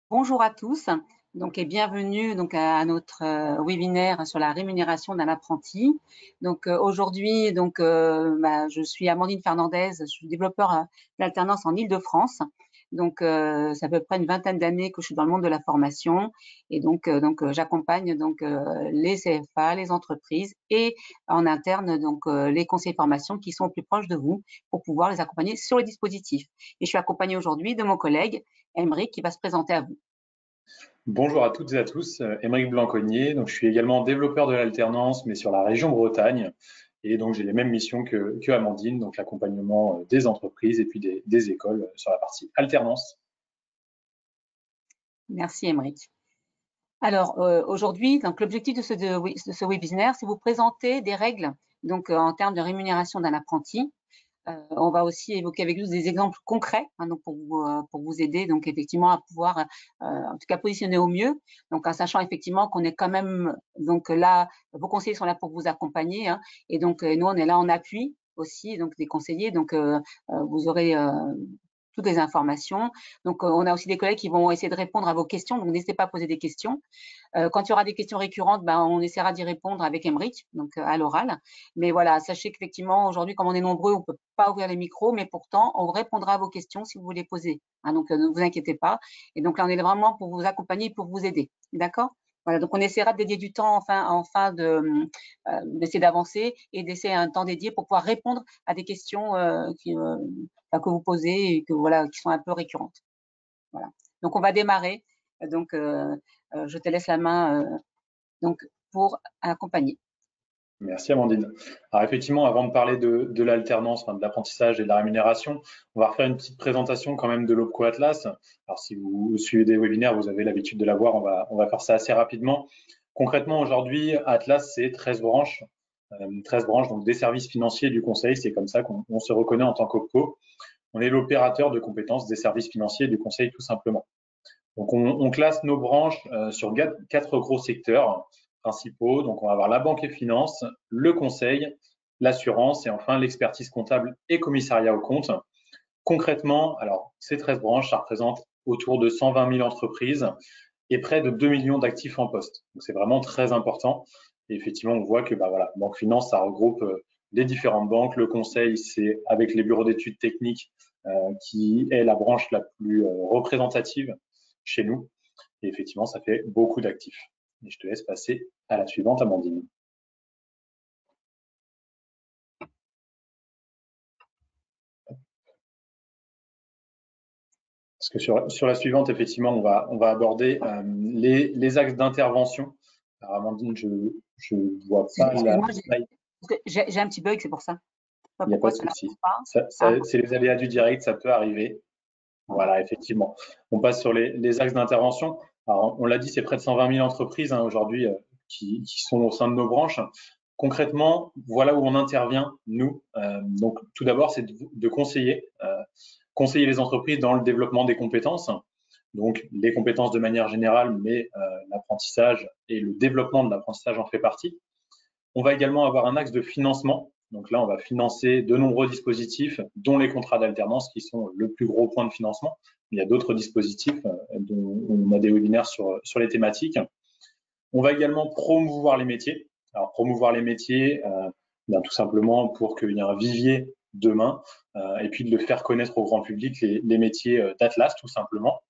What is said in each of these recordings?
Bonjour à tous, et bienvenue à notre webinaire sur la rémunération d'un apprenti. Aujourd'hui, je suis Amandine Fernandez, je suis développeur d'alternance en Île-de-France. C'est à peu près une vingtaine d'années que je suis dans le monde de la formation et j'accompagne les CFA, les entreprises et en interne les conseillers formation qui sont au plus proche de vous pour pouvoir les accompagner sur les dispositifs. Et je suis accompagnée aujourd'hui de mon collègue Aymeric qui va se présenter à vous. Bonjour à toutes et à tous, Aymeric Blancognier. Donc, je suis également développeur de l'alternance, mais sur la région Bretagne. Et donc, j'ai les mêmes missions que Amandine, donc l'accompagnement des entreprises et puis des écoles sur la partie alternance. Merci Aymeric. Alors aujourd'hui, l'objectif de ce webinaire, c'est vous présenter des règles en termes de rémunération d'un apprenti. On va aussi évoquer avec vous des exemples concrets pour vous aider effectivement à pouvoir en tout cas positionner au mieux. En sachant effectivement qu'on est quand même là, vos conseillers sont là pour vous accompagner et nous on est là en appui aussi des conseillers. Vous aurez toutes les informations. On a aussi des collègues qui vont essayer de répondre à vos questions. Donc, n'hésitez pas à poser des questions. Quand il y aura des questions récurrentes, on essaiera d'y répondre avec Aymeric, à l'oral. Mais voilà, sachez qu'effectivement, aujourd'hui, comme on est nombreux, on ne peut pas ouvrir les micros, mais pourtant, on répondra à vos questions si vous voulez poser. Ne vous inquiétez pas. Et donc là, on est vraiment pour vous accompagner et pour vous aider. D'accord? Voilà, donc on essaiera de dédier du temps d'essayer d'avancer et d'essayer un temps dédié pour pouvoir répondre à des questions que vous posez et qui sont un peu récurrentes. Voilà. Donc on va démarrer. Je te laisse la main pour accompagner. Merci Amandine. Alors effectivement, avant de parler de l'alternance, de l'apprentissage et de la rémunération, on va refaire une petite présentation quand même de l'Opco Atlas. Alors si vous suivez des webinaires, vous avez l'habitude de la voir, on va faire ça assez rapidement. Concrètement, aujourd'hui, Atlas, c'est 13 branches. 13 branches, donc des services financiers du conseil, c'est comme ça qu'on se reconnaît en tant qu'Opco. On est l'opérateur de compétences des services financiers du conseil tout simplement. Donc on classe nos branches sur 4 gros secteurs principaux. Donc on va avoir la banque et finance, le conseil, l'assurance et enfin l'expertise comptable et commissariat aux comptes. Concrètement, alors ces 13 branches, ça représente autour de 120 000 entreprises et près de 2 millions d'actifs en poste. Donc c'est vraiment très important. Et effectivement, on voit que banque finance, ça regroupe les différentes banques. Le conseil, c'est avec les bureaux d'études techniques qui est la branche la plus représentative chez nous. Et effectivement, ça fait beaucoup d'actifs. Et je te laisse passer à la suivante, Amandine. Parce que sur la suivante, effectivement, on va aborder les axes d'intervention. Alors, Amandine, je vois pas la slide. J'ai un petit bug, c'est pour ça. Il n'y a pas de souci. C'est les aléas du direct, ça peut arriver. Voilà, effectivement. On passe sur les axes d'intervention. Alors, on l'a dit, c'est près de 120 000 entreprises aujourd'hui qui sont au sein de nos branches. Concrètement, voilà où on intervient, nous. Donc, tout d'abord, c'est de conseiller les entreprises dans le développement des compétences. Donc, les compétences de manière générale, mais l'apprentissage et le développement de l'apprentissage en fait partie. On va également avoir un axe de financement. Donc là, on va financer de nombreux dispositifs, dont les contrats d'alternance, qui sont le plus gros point de financement. Il y a d'autres dispositifs dont on a des webinaires sur les thématiques. On va également promouvoir les métiers. Alors, promouvoir les métiers, tout simplement pour qu'il y ait un vivier demain, et puis de le faire connaître au grand public, les métiers d'Atlas, tout simplement.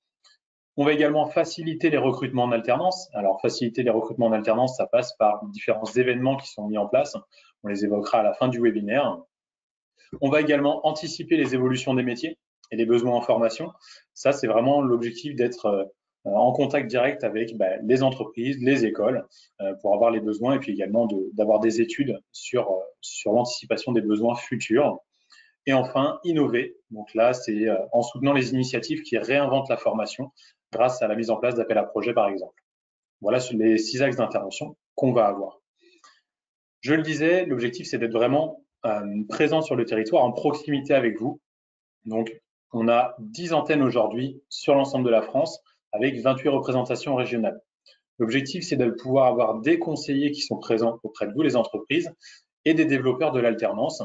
On va également faciliter les recrutements en alternance. Alors, faciliter les recrutements en alternance, ça passe par différents événements qui sont mis en place. On les évoquera à la fin du webinaire. On va également anticiper les évolutions des métiers et les besoins en formation. Ça, c'est vraiment l'objectif d'être en contact direct avec les entreprises, les écoles, pour avoir les besoins et puis également d'avoir des études sur l'anticipation des besoins futurs. Et enfin, innover. Donc là, c'est en soutenant les initiatives qui réinventent la formation grâce à la mise en place d'appels à projets, par exemple. Voilà les 6 axes d'intervention qu'on va avoir. Je le disais, l'objectif, c'est d'être vraiment présent sur le territoire, en proximité avec vous. Donc, on a 10 antennes aujourd'hui sur l'ensemble de la France, avec 28 représentations régionales. L'objectif, c'est de pouvoir avoir des conseillers qui sont présents auprès de vous, les entreprises, et des développeurs de l'alternance,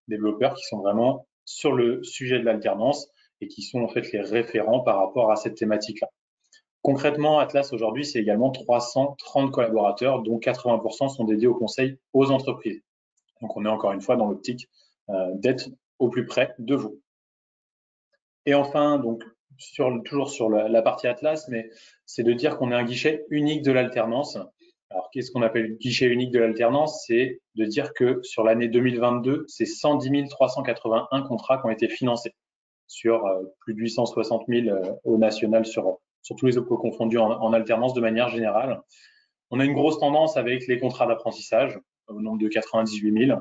développeurs qui sont vraiment sur le sujet de l'alternance et qui sont en fait les référents par rapport à cette thématique-là. Concrètement, Atlas aujourd'hui, c'est également 330 collaborateurs, dont 80% sont dédiés au conseil aux entreprises. Donc, on est encore une fois dans l'optique d'être au plus près de vous. Et enfin, donc, toujours sur la partie Atlas, mais c'est de dire qu'on est un guichet unique de l'alternance. Alors, qu'est-ce qu'on appelle guichet unique de l'alternance? C'est de dire que sur l'année 2022, c'est 110 381 contrats qui ont été financés sur plus de 860 000 au national sur tous les OPCO confondus en alternance de manière générale. On a une grosse tendance avec les contrats d'apprentissage au nombre de 98 000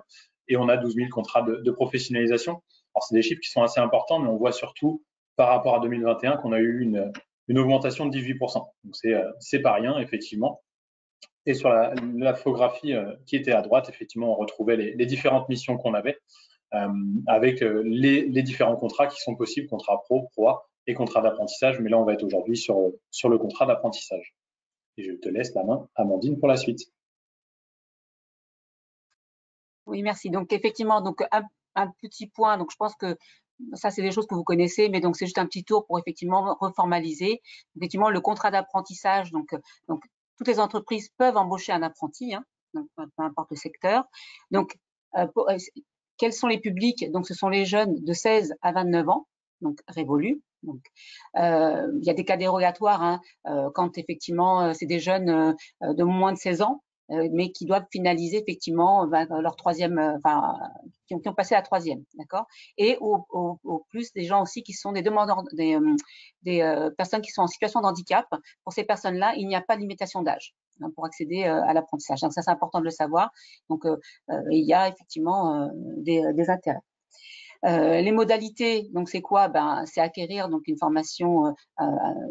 et on a 12 000 contrats de professionnalisation. Alors, c'est des chiffres qui sont assez importants, mais on voit surtout par rapport à 2021 qu'on a eu une augmentation de 18%. Donc, c'est pas rien, effectivement. Et sur l'infographie qui était à droite, effectivement, on retrouvait les différentes missions qu'on avait avec les différents contrats qui sont possibles, contrat pro, proa et contrat d'apprentissage. Mais là, on va être aujourd'hui sur le contrat d'apprentissage. Et je te laisse la main, Amandine, pour la suite. Oui, merci. Donc, effectivement, donc un petit point. Donc, je pense que ça, c'est des choses que vous connaissez, mais donc c'est juste un petit tour pour effectivement reformaliser. Effectivement, le contrat d'apprentissage, donc toutes les entreprises peuvent embaucher un apprenti, hein, donc, peu importe le secteur. Donc, quels sont les publics? Donc, ce sont les jeunes de 16 à 29 ans, donc révolus. Donc, il y a des cas dérogatoires hein, quand effectivement c'est des jeunes de moins de 16 ans, mais qui doivent finaliser effectivement leur troisième, qui ont passé la troisième, d'accord. Et au plus des gens aussi qui sont des demandeurs, des personnes qui sont en situation de handicap. Pour ces personnes-là, il n'y a pas de limitation d'âge hein, pour accéder à l'apprentissage. Donc ça, c'est important de le savoir. Donc il y a effectivement des intérêts. Les modalités, donc c'est quoi? C'est acquérir donc une formation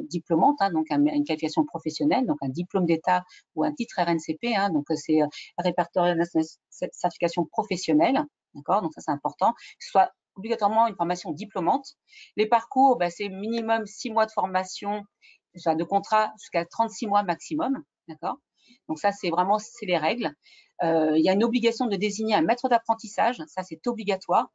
diplômante, hein, donc une qualification professionnelle, donc un diplôme d'État ou un titre RNCP, hein, donc c'est répertorié national certification professionnelle, d'accord? Donc ça c'est important. Soit obligatoirement une formation diplômante. Les parcours, c'est minimum 6 mois de formation, de contrat jusqu'à 36 mois maximum, d'accord? Donc ça c'est les règles. Il y a une obligation de désigner un maître d'apprentissage, ça c'est obligatoire.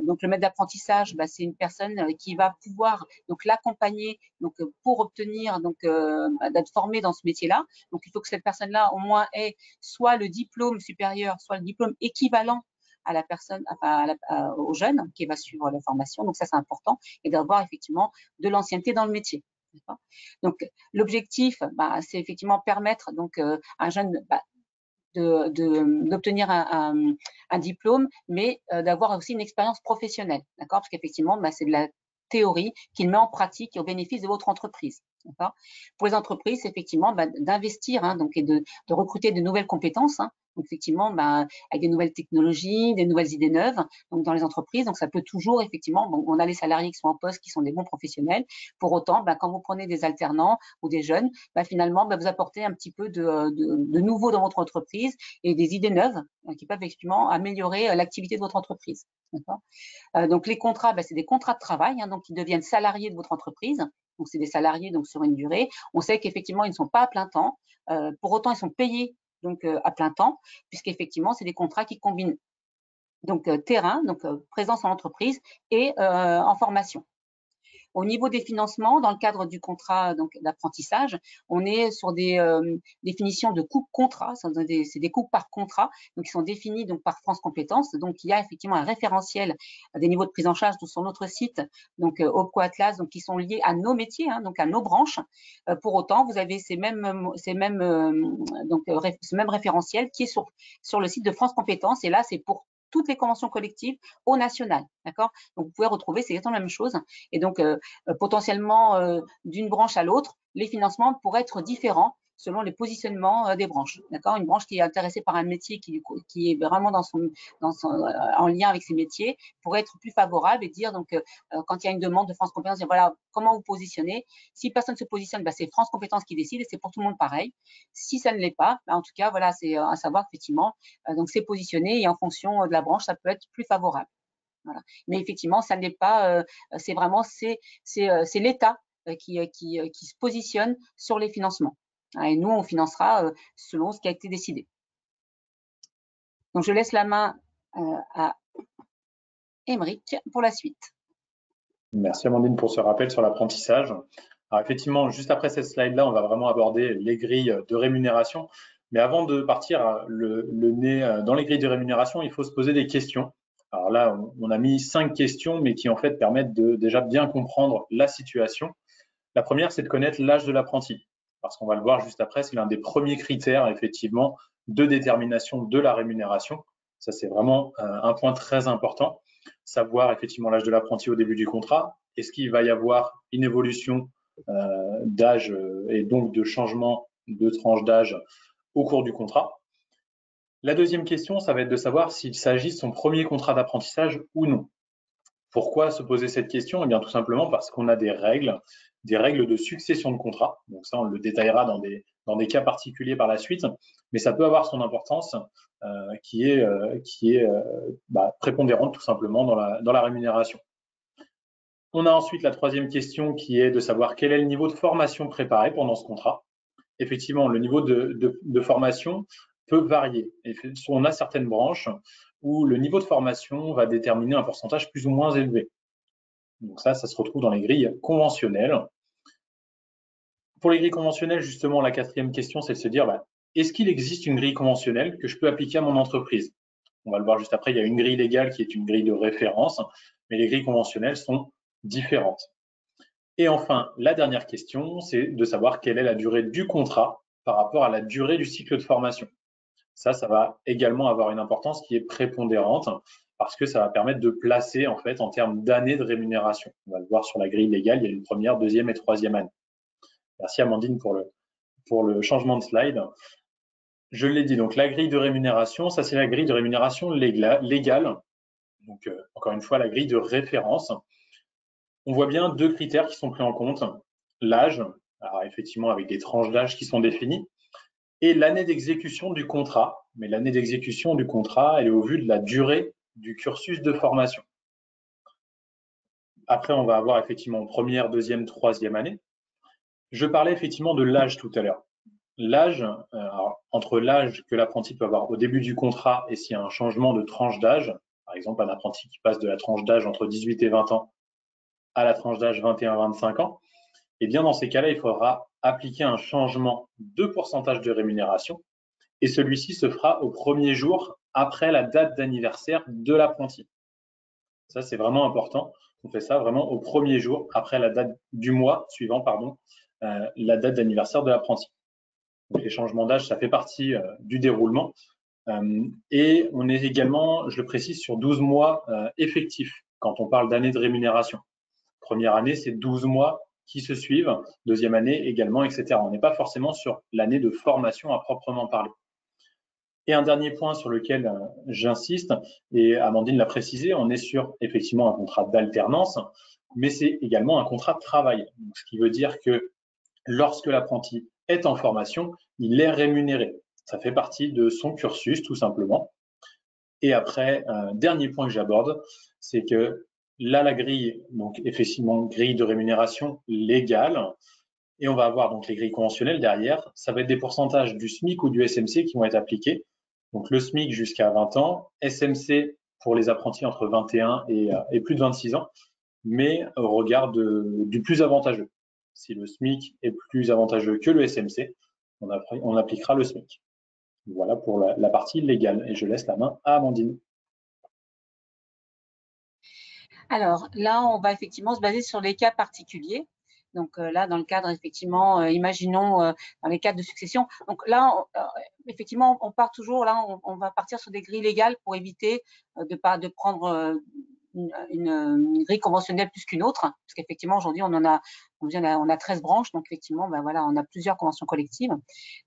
Donc le maître d'apprentissage, c'est une personne qui va pouvoir donc l'accompagner donc pour obtenir donc d'être formé dans ce métier-là. Donc il faut que cette personne-là au moins ait soit le diplôme supérieur, soit le diplôme équivalent à la personne, au jeune qui va suivre la formation. Donc ça c'est important et d'avoir effectivement de l'ancienneté dans le métier. Donc l'objectif, c'est effectivement permettre donc à un jeune d'obtenir un diplôme, mais d'avoir aussi une expérience professionnelle, d'accord? Parce qu'effectivement, c'est de la théorie qu'il met en pratique au bénéfice de votre entreprise. Pour les entreprises, effectivement, d'investir hein, donc, et de recruter de nouvelles compétences, hein, donc effectivement, avec des nouvelles technologies, des nouvelles idées neuves, donc dans les entreprises. Donc ça peut toujours, effectivement, on a les salariés qui sont en poste, qui sont des bons professionnels. Pour autant, quand vous prenez des alternants ou des jeunes, finalement, vous apportez un petit peu de nouveau dans votre entreprise et des idées neuves qui peuvent effectivement améliorer l'activité de votre entreprise. Donc les contrats, c'est des contrats de travail, hein, donc ils deviennent salariés de votre entreprise. Donc c'est des salariés donc sur une durée. On sait qu'effectivement ils ne sont pas à plein temps. Pour autant ils sont payés donc à plein temps, puisqu'effectivement c'est des contrats qui combinent donc terrain, donc présence en entreprise et en formation. Au niveau des financements, dans le cadre du contrat d'apprentissage, on est sur des définitions de coûts contrat, c'est des coûts par contrat, donc qui sont définis donc par France Compétences. Donc il y a effectivement un référentiel des niveaux de prise en charge sur notre site, donc OPCO Atlas, donc qui sont liés à nos métiers, hein, donc à nos branches. Pour autant, vous avez ce même référentiel qui est sur le site de France Compétences, et là c'est pour toutes les conventions collectives au national, d'accord? Donc vous pouvez retrouver, c'est exactement la même chose. Et donc potentiellement d'une branche à l'autre, les financements pourraient être différents selon les positionnements des branches, d'accord? Une branche qui est intéressée par un métier qui est vraiment en lien avec ses métiers pourrait être plus favorable et dire donc quand il y a une demande de France Compétences, dire voilà comment vous positionnez. Si personne se positionne, c'est France Compétences qui décide et c'est pour tout le monde pareil. Si ça ne l'est pas, en tout cas voilà, c'est à savoir effectivement donc c'est positionné et en fonction de la branche, ça peut être plus favorable. Voilà. Mais effectivement, ça n'est pas, c'est vraiment c'est l'État qui se positionne sur les financements. Et nous, on financera selon ce qui a été décidé. Donc, je laisse la main à Émeric pour la suite. Merci Amandine pour ce rappel sur l'apprentissage. Alors effectivement, juste après cette slide-là, on va vraiment aborder les grilles de rémunération. Mais avant de partir le nez dans les grilles de rémunération, il faut se poser des questions. Alors là, on a mis 5 questions, mais qui en fait permettent de déjà bien comprendre la situation. La première, c'est de connaître l'âge de l'apprenti, parce qu'on va le voir juste après, c'est l'un des premiers critères effectivement de détermination de la rémunération. Ça, c'est vraiment un point très important. Savoir effectivement l'âge de l'apprenti au début du contrat. Est-ce qu'il va y avoir une évolution d'âge et donc de changement de tranche d'âge au cours du contrat? La deuxième question, ça va être de savoir s'il s'agit de son premier contrat d'apprentissage ou non. Pourquoi se poser cette question? Eh bien, tout simplement parce qu'on a des règles de succession de contrats. Donc ça, on le détaillera dans des cas particuliers par la suite, mais ça peut avoir son importance qui est prépondérante tout simplement dans la rémunération. On a ensuite la troisième question qui est de savoir quel est le niveau de formation préparé pendant ce contrat. Effectivement, le niveau de formation peut varier. On a certaines branches où le niveau de formation va déterminer un pourcentage plus ou moins élevé. Donc ça se retrouve dans les grilles conventionnelles. Pour les grilles conventionnelles, justement, la quatrième question, c'est de se dire, est-ce qu'il existe une grille conventionnelle que je peux appliquer à mon entreprise? On va le voir juste après, il y a une grille légale qui est une grille de référence, mais les grilles conventionnelles sont différentes. Et enfin, la dernière question, c'est de savoir quelle est la durée du contrat par rapport à la durée du cycle de formation. Ça va également avoir une importance qui est prépondérante parce que ça va permettre de placer en fait en termes d'années de rémunération. On va le voir sur la grille légale, il y a une première, deuxième et troisième année. Merci Amandine pour le changement de slide. Je l'ai dit, donc la grille de rémunération, ça c'est la grille de rémunération légale. Donc encore une fois, la grille de référence. On voit bien deux critères qui sont pris en compte. L'âge, alors effectivement avec des tranches d'âge qui sont définies, et l'année d'exécution du contrat. Mais l'année d'exécution du contrat, elle est au vu de la durée du cursus de formation. Après, on va avoir effectivement première, deuxième, troisième année. Je parlais effectivement de l'âge tout à l'heure. L'âge, entre l'âge que l'apprenti peut avoir au début du contrat et s'il y a un changement de tranche d'âge, par exemple un apprenti qui passe de la tranche d'âge entre 18 et 20 ans à la tranche d'âge 21-25 ans, et bien dans ces cas-là, il faudra appliquer un changement de pourcentage de rémunération et celui-ci se fera au premier jour après la date d'anniversaire de l'apprenti. Ça, c'est vraiment important. On fait ça vraiment au premier jour après la date du mois suivant, la date d'anniversaire de l'apprenti. Donc, les changements d'âge, ça fait partie du déroulement. Et on est également, je le précise, sur 12 mois effectifs quand on parle d'année de rémunération. Première année, c'est 12 mois qui se suivent. Deuxième année également, etc. On n'est pas forcément sur l'année de formation à proprement parler. Et un dernier point sur lequel j'insiste, et Amandine l'a précisé, on est sur effectivement un contrat d'alternance, mais c'est également un contrat de travail. Donc, ce qui veut dire que lorsque l'apprenti est en formation, il est rémunéré. Ça fait partie de son cursus, tout simplement. Et après, dernier point que j'aborde, c'est que là, la grille, donc effectivement, grille de rémunération légale, et on va avoir donc les grilles conventionnelles derrière. Ça va être des pourcentages du SMIC ou du SMC qui vont être appliqués. Donc le SMIC jusqu'à 20 ans, SMC pour les apprentis entre 21 et plus de 26 ans, mais au regard du plus avantageux. Si le SMIC est plus avantageux que le SMC, on appliquera le SMIC. Voilà pour la partie légale. Et je laisse la main à Amandine. Alors là, on va effectivement se baser sur les cas particuliers. Donc là, dans le cadre, effectivement, imaginons dans les cadres de succession. Donc là, effectivement, on part toujours, là, on va partir sur des grilles légales pour éviter de prendre une grille conventionnelle plus qu'une autre, parce qu'effectivement, aujourd'hui, on a 13 branches, donc effectivement, voilà, on a plusieurs conventions collectives.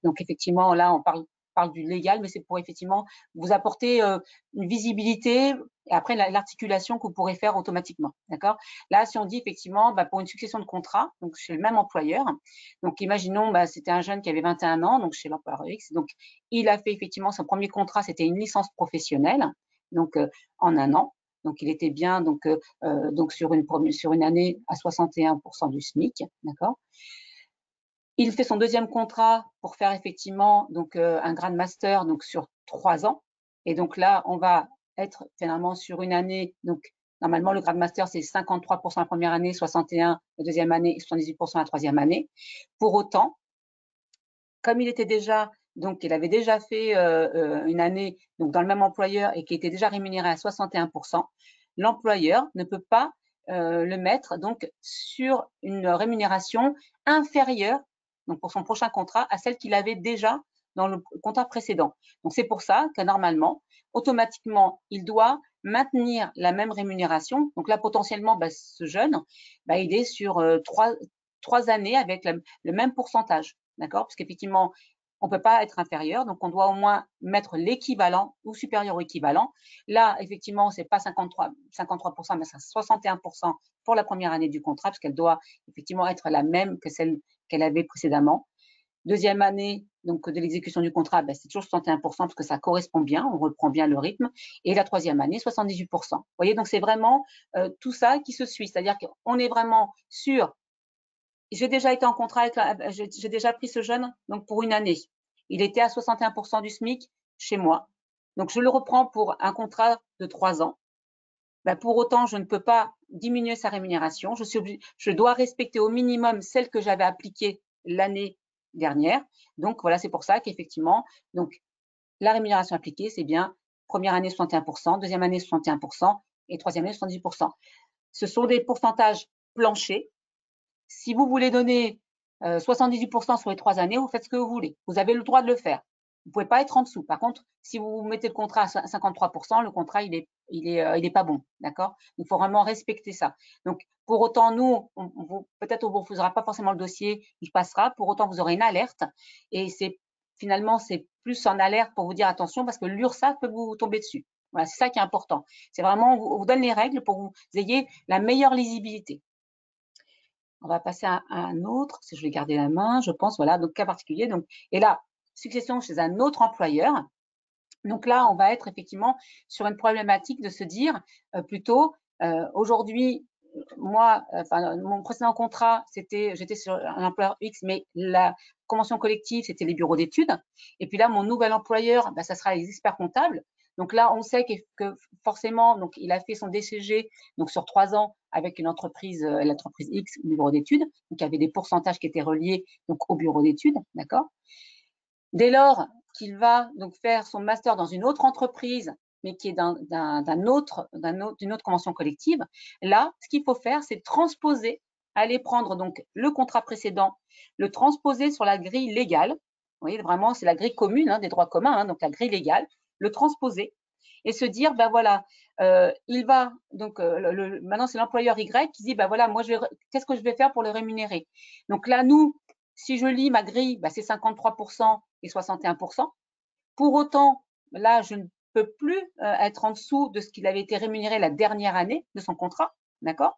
Donc effectivement, là, on parle du légal, mais c'est pour effectivement vous apporter une visibilité et après l'articulation que vous pourrez faire automatiquement. D'accord? Là, si on dit effectivement pour une succession de contrats, donc chez le même employeur, donc imaginons c'était un jeune qui avait 21 ans, donc chez l'employeur X, donc il a fait effectivement son premier contrat, c'était une licence professionnelle, donc en un an. Donc il était bien donc sur une année à 61% du SMIC, d'accord? Il fait son deuxième contrat pour faire effectivement donc un grade master donc sur 3 ans. Et donc là, on va être finalement sur une année donc Normalement, le grade master, c'est 53% la première année, 61% la deuxième année et 78% la troisième année. Pour autant, comme il était déjà, donc il avait déjà fait une année donc dans le même employeur et qui était déjà rémunéré à 61%, l'employeur ne peut pas le mettre donc sur une rémunération inférieure donc pour son prochain contrat à celle qu'il avait déjà dans le contrat précédent. Donc c'est pour ça que normalement, automatiquement, il doit maintenir la même rémunération. Donc là, potentiellement, ce jeune, il est sur trois années avec le même pourcentage, d'accord? Parce qu'effectivement, on ne peut pas être inférieur, donc on doit au moins mettre l'équivalent ou supérieur au équivalent. Là, effectivement, c'est pas 53%, mais c'est 61% pour la première année du contrat, parce qu'elle doit effectivement être la même que celle qu'elle avait précédemment. Deuxième année donc de l'exécution du contrat, c'est toujours 61% parce que ça correspond bien, on reprend bien le rythme. Et la troisième année, 78%. Vous voyez, donc c'est vraiment tout ça qui se suit, c'est-à-dire qu'on est vraiment sur. J'ai déjà été en contrat j'ai déjà pris ce jeune donc pour une année. Il était à 61% du SMIC chez moi. Donc je le reprends pour un contrat de 3 ans. Pour autant, je ne peux pas diminuer sa rémunération. Je dois respecter au minimum celle que j'avais appliquée l'année dernière. Donc voilà, c'est pour ça qu'effectivement, donc la rémunération appliquée, c'est bien première année 61%, deuxième année 61% et troisième année 78%. Ce sont des pourcentages planchers. Si vous voulez donner 78% sur les 3 années, vous faites ce que vous voulez. Vous avez le droit de le faire. Vous ne pouvez pas être en dessous. Par contre, si vous mettez le contrat à 53%, le contrat, il est pas bon. D'accord? Il faut vraiment respecter ça. Donc, pour autant, nous, peut-être on ne vous refusera pas forcément le dossier, il passera. Pour autant, vous aurez une alerte. Et finalement, c'est plus en alerte pour vous dire attention parce que l'URSSAF peut vous tomber dessus. Voilà, c'est ça qui est important. C'est vraiment, on vous donne les règles pour que vous ayez la meilleure lisibilité. On va passer à un autre, si je vais garder la main, je pense, voilà, donc cas particulier. Donc, et là, succession chez un autre employeur. Donc là, on va être effectivement sur une problématique de se dire plutôt, aujourd'hui, moi, mon précédent contrat, j'étais sur un employeur X, mais la convention collective, c'était les bureaux d'études. Et puis là, mon nouvel employeur, ça sera les experts comptables. Donc là, on sait que forcément, donc il a fait son DCG donc sur 3 ans avec l'entreprise X, le bureau d'études. Donc il y avait des pourcentages qui étaient reliés donc au bureau d'études, d'accord. Dès lors qu'il va donc faire son master dans une autre entreprise, mais qui est d'une autre convention collective, là, ce qu'il faut faire, c'est transposer, aller prendre donc le contrat précédent, le transposer sur la grille légale. Vous voyez, vraiment, c'est la grille commune des droits communs, donc la grille légale, le transposer et se dire, voilà, il va donc maintenant c'est l'employeur Y qui dit, voilà, moi qu'est-ce que je vais faire pour le rémunérer. Donc là, nous, si je lis ma grille, c'est 53% et 61%. Pour autant, là, je ne peux plus être en dessous de ce qu'il avait été rémunéré la dernière année de son contrat, d'accord?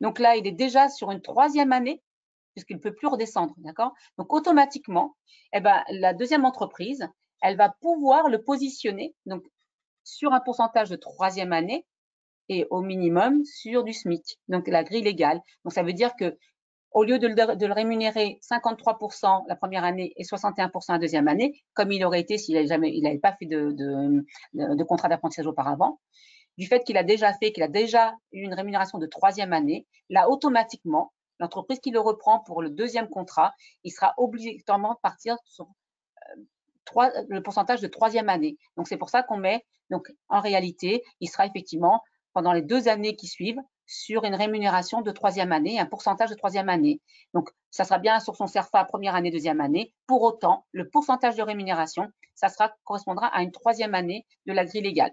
Donc là, il est déjà sur une troisième année puisqu'il ne peut plus redescendre, d'accord? Donc automatiquement, la deuxième entreprise, elle va pouvoir le positionner donc sur un pourcentage de troisième année et au minimum sur du SMIC, donc la grille légale. Donc ça veut dire que au lieu de le rémunérer 53% la première année et 61% la deuxième année, comme il aurait été s'il n'avait pas fait de contrat d'apprentissage auparavant, du fait qu'il a déjà eu une rémunération de troisième année, là, automatiquement, l'entreprise qui le reprend pour le deuxième contrat, il sera obligatoirement de partir sur le pourcentage de troisième année. Donc, c'est pour ça qu'on met, donc, en réalité, il sera effectivement, pendant les 2 années qui suivent, sur une rémunération de troisième année, un pourcentage de troisième année. Donc, ça sera bien sur son CERFA première année, deuxième année. Pour autant, le pourcentage de rémunération, ça correspondra à une troisième année de la grille légale.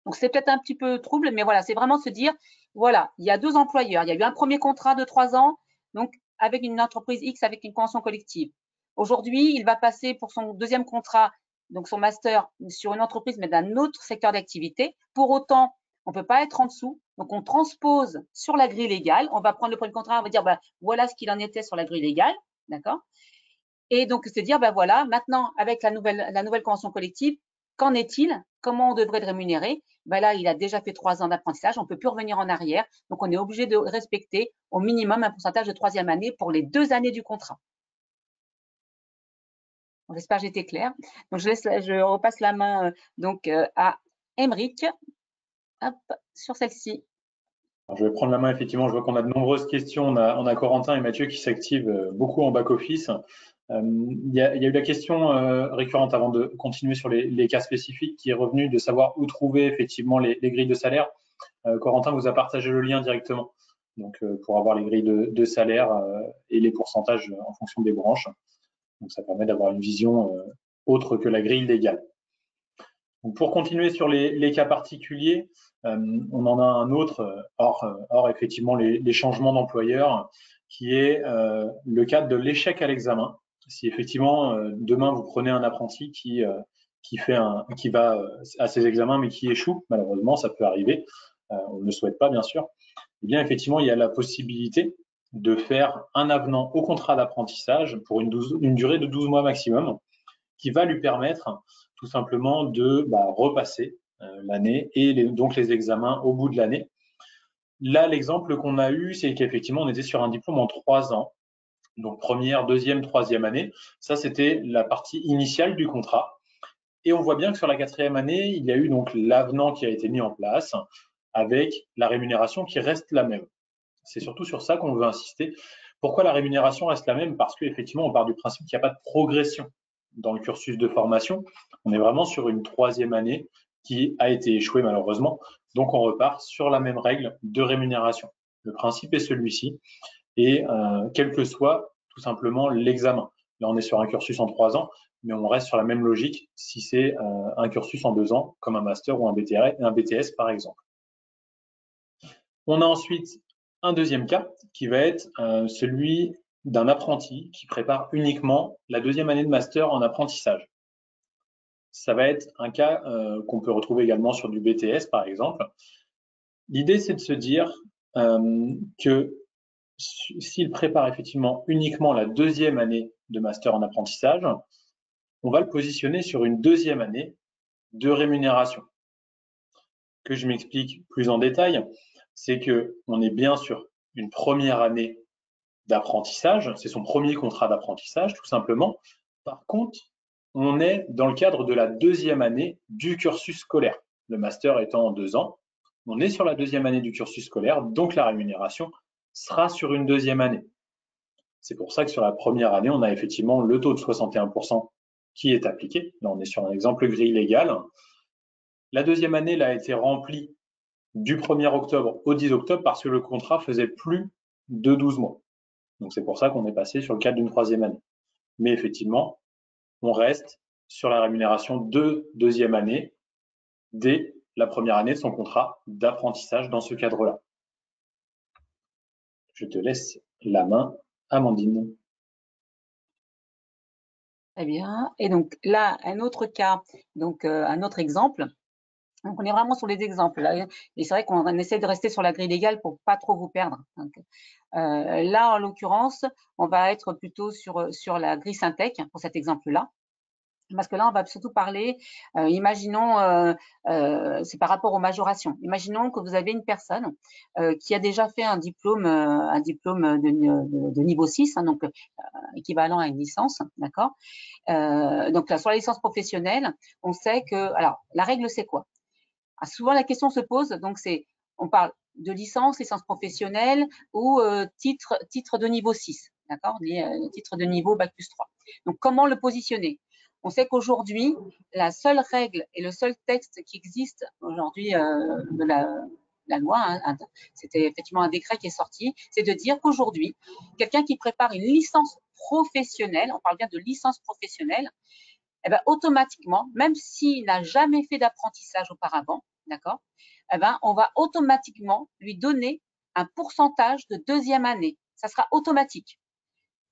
Donc, c'est peut-être un petit peu trouble, mais voilà, c'est vraiment se dire, voilà, il y a 2 employeurs. Il y a eu un premier contrat de 3 ans, donc avec une entreprise X, avec une convention collective. Aujourd'hui, il va passer pour son deuxième contrat, donc son master, sur une entreprise, mais d'un autre secteur d'activité. Pour autant, on ne peut pas être en dessous. Donc, on transpose sur la grille légale. On va prendre le premier contrat, on va dire, voilà ce qu'il en était sur la grille légale. D'accord? Et donc, se dire, voilà, maintenant, avec la nouvelle convention collective, qu'en est-il? Comment on devrait le rémunérer? Là, il a déjà fait 3 ans d'apprentissage, on ne peut plus revenir en arrière. Donc, on est obligé de respecter au minimum un pourcentage de troisième année pour les 2 années du contrat. J'espère que j'étais claire. Donc, je repasse la main donc à Émeric. hop, sur celle-ci. Je vais prendre la main, effectivement. Je vois qu'on a de nombreuses questions. On a Corentin et Mathieu qui s'activent beaucoup en back-office. Il y a eu la question récurrente avant de continuer sur les cas spécifiques qui est revenue de savoir où trouver effectivement les grilles de salaire. Corentin vous a partagé le lien directement donc, pour avoir les grilles de salaire et les pourcentages en fonction des branches. Donc ça permet d'avoir une vision autre que la grille légale. Donc, pour continuer sur les cas particuliers, on en a un autre, hors effectivement les changements d'employeur, qui est le cas de l'échec à l'examen. Si effectivement demain vous prenez un apprenti qui va à ses examens mais qui échoue, malheureusement ça peut arriver, on ne le souhaite pas bien sûr, eh bien effectivement il y a la possibilité de faire un avenant au contrat d'apprentissage pour une durée de 12 mois maximum, qui va lui permettre tout simplement de repasser l'année et donc les examens au bout de l'année. Là, l'exemple qu'on a eu, c'est qu'effectivement, on était sur un diplôme en 3 ans. Donc, première, deuxième, troisième année. Ça, c'était la partie initiale du contrat. Et on voit bien que sur la 4e année, il y a eu donc l'avenant qui a été mis en place avec la rémunération qui reste la même. C'est surtout sur ça qu'on veut insister. Pourquoi la rémunération reste la même? Parce qu'effectivement, on part du principe qu'il n'y a pas de progression dans le cursus de formation. On est vraiment sur une 3e année qui a été échouée malheureusement. Donc, on repart sur la même règle de rémunération. Le principe est celui-ci. Et quel que soit tout simplement l'examen. Là, on est sur un cursus en 3 ans, mais on reste sur la même logique si c'est un cursus en 2 ans, comme un master ou un BTS par exemple. On a ensuite un deuxième cas qui va être celui d'un apprenti qui prépare uniquement la 2e année de master en apprentissage. Ça va être un cas qu'on peut retrouver également sur du BTS, par exemple. L'idée, c'est de se dire que s'il prépare effectivement uniquement la 2e année de master en apprentissage, on va le positionner sur une 2e année de rémunération. Que je m'explique plus en détail, c'est qu'on est bien sur une première année d'apprentissage, c'est son premier contrat d'apprentissage tout simplement. Par contre, on est dans le cadre de la 2e année du cursus scolaire. Le master étant en 2 ans, on est sur la 2e année du cursus scolaire, donc la rémunération sera sur une 2e année. C'est pour ça que sur la première année, on a effectivement le taux de 61% qui est appliqué. Là, on est sur un exemple grille légale. La 2e année, elle a été remplie du 1er octobre au 10 octobre parce que le contrat faisait plus de 12 mois. Donc, c'est pour ça qu'on est passé sur le cadre d'une 3e année. Mais effectivement, on reste sur la rémunération de 2e année dès la première année de son contrat d'apprentissage dans ce cadre-là. Je te laisse la main, Amandine. Très bien. Et donc là, un autre cas, donc un autre exemple. Donc, on est vraiment sur les exemples là. Et c'est vrai qu'on essaie de rester sur la grille légale pour pas trop vous perdre. Donc, là, en l'occurrence, on va être plutôt sur la grille Syntec pour cet exemple-là. Parce que là, on va surtout parler, imaginons, c'est par rapport aux majorations. Imaginons que vous avez une personne qui a déjà fait un diplôme de niveau 6, hein, donc équivalent à une licence, d'accord. Donc là, sur la licence professionnelle, on sait que, alors, la règle, c'est quoi? Souvent, la question se pose, donc on parle de licence professionnelle ou titre de niveau 6, d'accord, titre de niveau Bac+3. Donc, comment le positionner? On sait qu'aujourd'hui, la seule règle et le seul texte qui existe aujourd'hui de la loi, hein, c'était effectivement un décret qui est sorti, c'est de dire qu'aujourd'hui, quelqu'un qui prépare une licence professionnelle, on parle bien de licence professionnelle, eh ben, automatiquement, même s'il n'a jamais fait d'apprentissage auparavant, d'accord, eh ben, on va automatiquement lui donner un pourcentage de 2e année. Ça sera automatique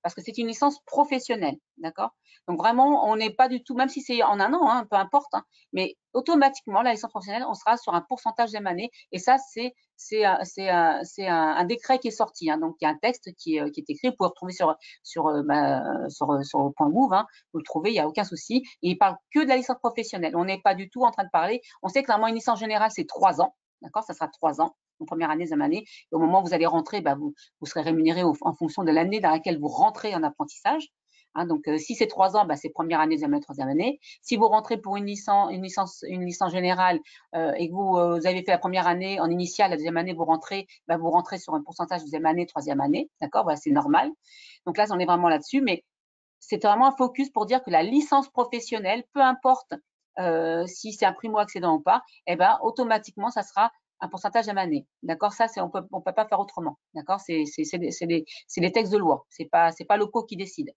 parce que c'est une licence professionnelle, d'accord. Donc vraiment, on n'est pas du tout, même si c'est en 1 an, hein, peu importe, hein, mais automatiquement, la licence professionnelle, on sera sur un pourcentage de année. Et ça, c'est un décret qui est sorti. Hein, donc, il y a un texte qui est écrit. Vous pouvez retrouver sur le point move. Hein, vous le trouvez, il n'y a aucun souci. Et il parle que de la licence professionnelle. On n'est pas du tout en train de parler. On sait que normalement, une licence générale, c'est 3 ans. D'accord, ça sera 3 ans. En première année, deuxième année. Et au moment où vous allez rentrer, vous serez rémunéré en fonction de l'année dans laquelle vous rentrez en apprentissage. Hein, donc, si c'est 3 ans, bah, c'est première année, deuxième année, troisième année. Si vous rentrez pour une licence générale et que vous avez fait la première année en initiale, la deuxième année, vous rentrez sur un pourcentage deuxième année, troisième année. D'accord, voilà, c'est normal. Donc là, on est vraiment là-dessus, mais c'est vraiment un focus pour dire que la licence professionnelle, peu importe si c'est un primo-accédant ou pas, eh ben, automatiquement, ça sera un pourcentage à année. D'accord, ça, on peut pas faire autrement. D'accord, c'est les textes de loi. C'est pas l'OCO qui décide.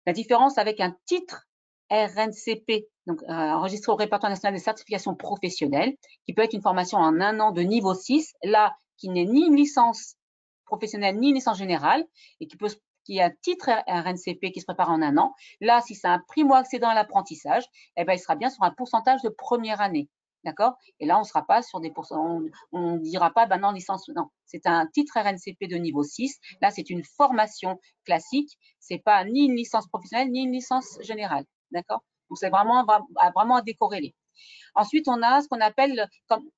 La différence avec un titre RNCP, donc enregistré au répertoire national des certifications professionnelles, qui peut être une formation en 1 an de niveau 6, là, qui n'est ni une licence professionnelle ni une licence générale, et qui a un titre RNCP qui se prépare en 1 an. Là, si c'est un primo-accédant à l'apprentissage, eh ben, il sera bien sur un pourcentage de première année. D'accord? Et là, on ne sera pas sur des pourcentages, on ne dira pas, ben non, licence, non. C'est un titre RNCP de niveau 6. Là, c'est une formation classique. C'est pas ni une licence professionnelle, ni une licence générale. D'accord? Donc, c'est vraiment à décorréler. Ensuite, on a ce qu'on appelle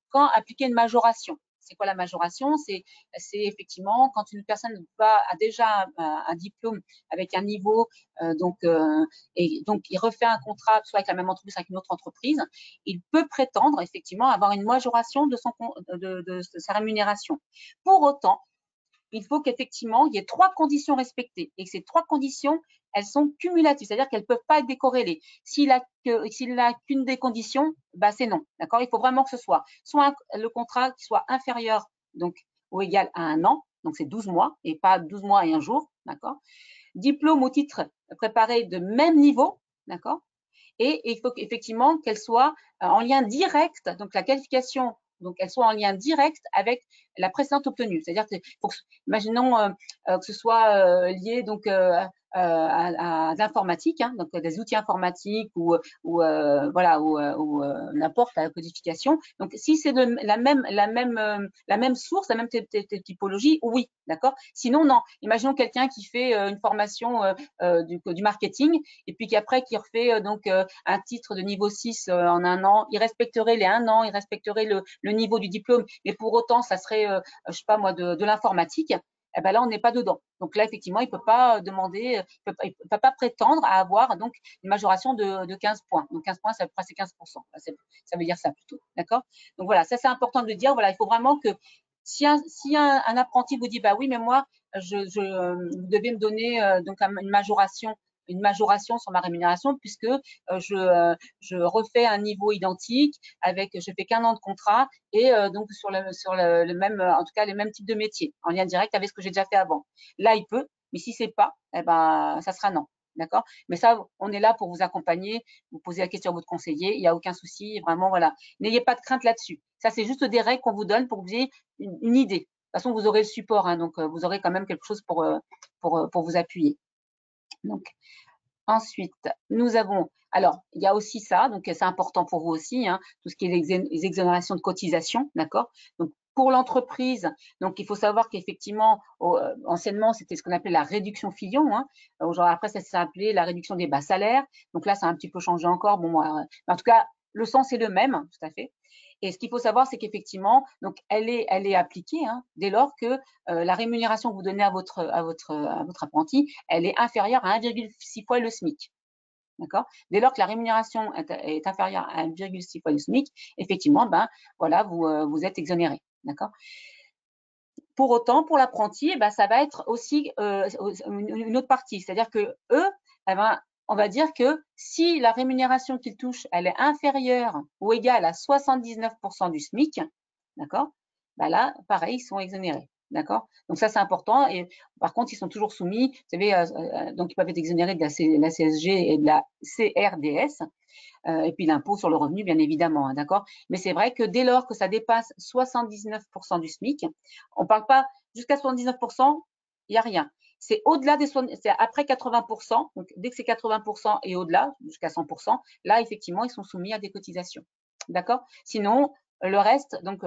quand appliquer une majoration. C'est quoi la majoration? C'est effectivement quand une personne a déjà un diplôme avec un niveau, et donc il refait un contrat soit avec la même entreprise, avec une autre entreprise, il peut prétendre effectivement avoir une majoration de sa rémunération. Pour autant, il faut qu'effectivement, il y ait 3 conditions respectées et que ces 3 conditions, elles sont cumulatives, c'est-à-dire qu'elles ne peuvent pas être décorrélées. S'il n'a qu'une des conditions, bah, c'est non. D'accord? Il faut vraiment que ce soit le contrat qui soit inférieur donc, ou égal à 1 an, donc c'est 12 mois et pas 12 mois et 1 jour. D'accord? Diplôme ou titre préparé de même niveau. D'accord? Et il faut effectivement qu'elle soit en lien direct, donc la qualification, donc elle soit en lien direct avec la précédente obtenue. C'est-à-dire que, imaginons que ce soit lié donc à l'informatique, hein, donc des outils informatiques ou voilà ou n'importe la codification. Donc si c'est la même source, la même typologie, oui, d'accord. Sinon non. Imaginons quelqu'un qui fait une formation du marketing et puis qu'après qui refait donc un titre de niveau 6 en 1 an, il respecterait les 1 an, il respecterait le niveau du diplôme, mais pour autant ça serait je sais pas moi de l'informatique. Eh ben là, on n'est pas dedans. Donc là, effectivement, il ne peut pas demander, il peut pas prétendre à avoir donc une majoration de 15 points. Donc 15 points, ça veut presque 15%. Ça veut dire ça plutôt. D'accord? Donc voilà, ça c'est important de le dire. Voilà, il faut vraiment que si un apprenti vous dit bah oui, mais moi, vous devez me donner donc une majoration sur ma rémunération puisque je refais un niveau identique avec je fais qu'1 an de contrat et donc sur le même en tout cas les mêmes types de métiers en lien direct avec ce que j'ai déjà fait avant. Là, il peut, mais si c'est pas, eh ben ça sera non. D'accord? Mais ça, on est là pour vous accompagner, vous posez la question à votre conseiller, il n'y a aucun souci, vraiment, voilà. N'ayez pas de crainte là-dessus. Ça, c'est juste des règles qu'on vous donne pour que vous ayez une idée. De toute façon, vous aurez le support, hein, donc vous aurez quand même quelque chose pour vous appuyer. Donc, ensuite, nous avons, alors, il y a aussi ça, donc c'est important pour vous aussi, hein, tout ce qui est les exonérations de cotisation, d'accord? Donc, pour l'entreprise, donc il faut savoir qu'effectivement, anciennement, c'était ce qu'on appelait la réduction Fillon. Hein. Après, ça s'est appelé la réduction des bas salaires. Donc là, ça a un petit peu changé encore. Bon, en tout cas, le sens est le même, tout à fait. Et ce qu'il faut savoir, c'est qu'effectivement, donc elle est appliquée hein, dès lors que la rémunération que vous donnez à votre apprenti, elle est inférieure à 1,6 fois le SMIC. D'accord? Dès lors que la rémunération est inférieure à 1,6 fois le SMIC, effectivement, ben voilà, vous êtes exonéré. D'accord? Pour autant, pour l'apprenti, eh ben, ça va être aussi une autre partie. C'est-à-dire que eux, eh ben, on va dire que si la rémunération qu'ils touchent, elle est inférieure ou égale à 79% du SMIC, d'accord, ben là, pareil, ils sont exonérés. D'accord? Donc ça, c'est important. Et par contre, ils sont toujours soumis, vous savez, donc ils peuvent être exonérés de la CSG et de la CRDS. Et puis l'impôt sur le revenu, bien évidemment, hein, d'accord? Mais c'est vrai que dès lors que ça dépasse 79% du SMIC, on ne parle pas jusqu'à 79%, il n'y a rien. C'est au-delà c'est après 80%, donc dès que c'est 80% et au-delà, jusqu'à 100%, là, effectivement, ils sont soumis à des cotisations. D'accord? Sinon, le reste, donc,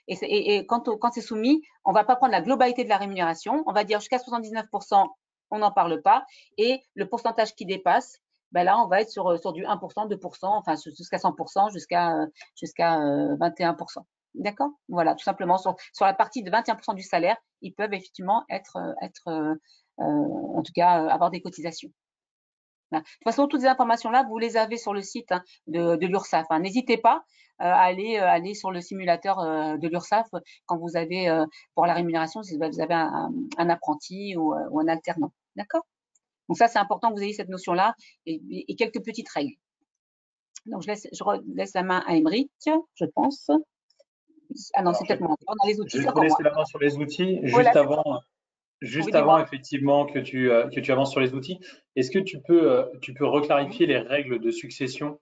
et quand c'est soumis, on ne va pas prendre la globalité de la rémunération, on va dire jusqu'à 79%, on n'en parle pas, et le pourcentage qui dépasse, ben là, on va être sur du 1%, 2%, enfin jusqu'à 100%, jusqu'à 21%. D'accord? Voilà, tout simplement, sur la partie de 21% du salaire, ils peuvent effectivement en tout cas, avoir des cotisations. Voilà. De toute façon, toutes ces informations-là, vous les avez sur le site de l'URSSAF. N'hésitez pas à aller sur le simulateur de l'URSSAF quand vous avez, pour la rémunération, si vous avez un apprenti ou un alternant. D'accord? Donc ça, c'est important que vous ayez cette notion-là et quelques petites règles. Donc, je laisse la main à Émeric, je pense. Ah non, c'est peut-être moi. Dans les outils, Je vais c'est te encore moi. laisser la main sur les outils. Voilà, Juste oui, avant dis-moi. effectivement que tu avances sur les outils, est-ce que tu peux reclarifier les règles de succession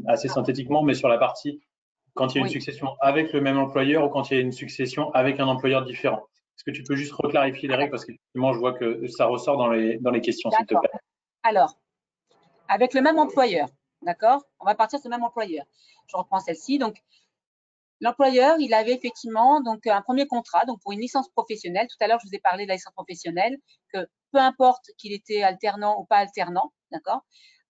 assez synthétiquement, mais sur la partie quand il y a une Oui. succession avec le même employeur ou quand il y a une succession avec un employeur différent? Est-ce que tu peux juste reclarifier les règles parce qu'effectivement, je vois que ça ressort dans les questions, s'il te D'accord. plaît. Alors, avec le même employeur, d'accord? On va partir sur le même employeur. Je reprends celle-ci. Donc, l'employeur, il avait effectivement donc un premier contrat, donc pour une licence professionnelle. Tout à l'heure, je vous ai parlé de la licence professionnelle, que peu importe qu'il était alternant ou pas alternant, d'accord?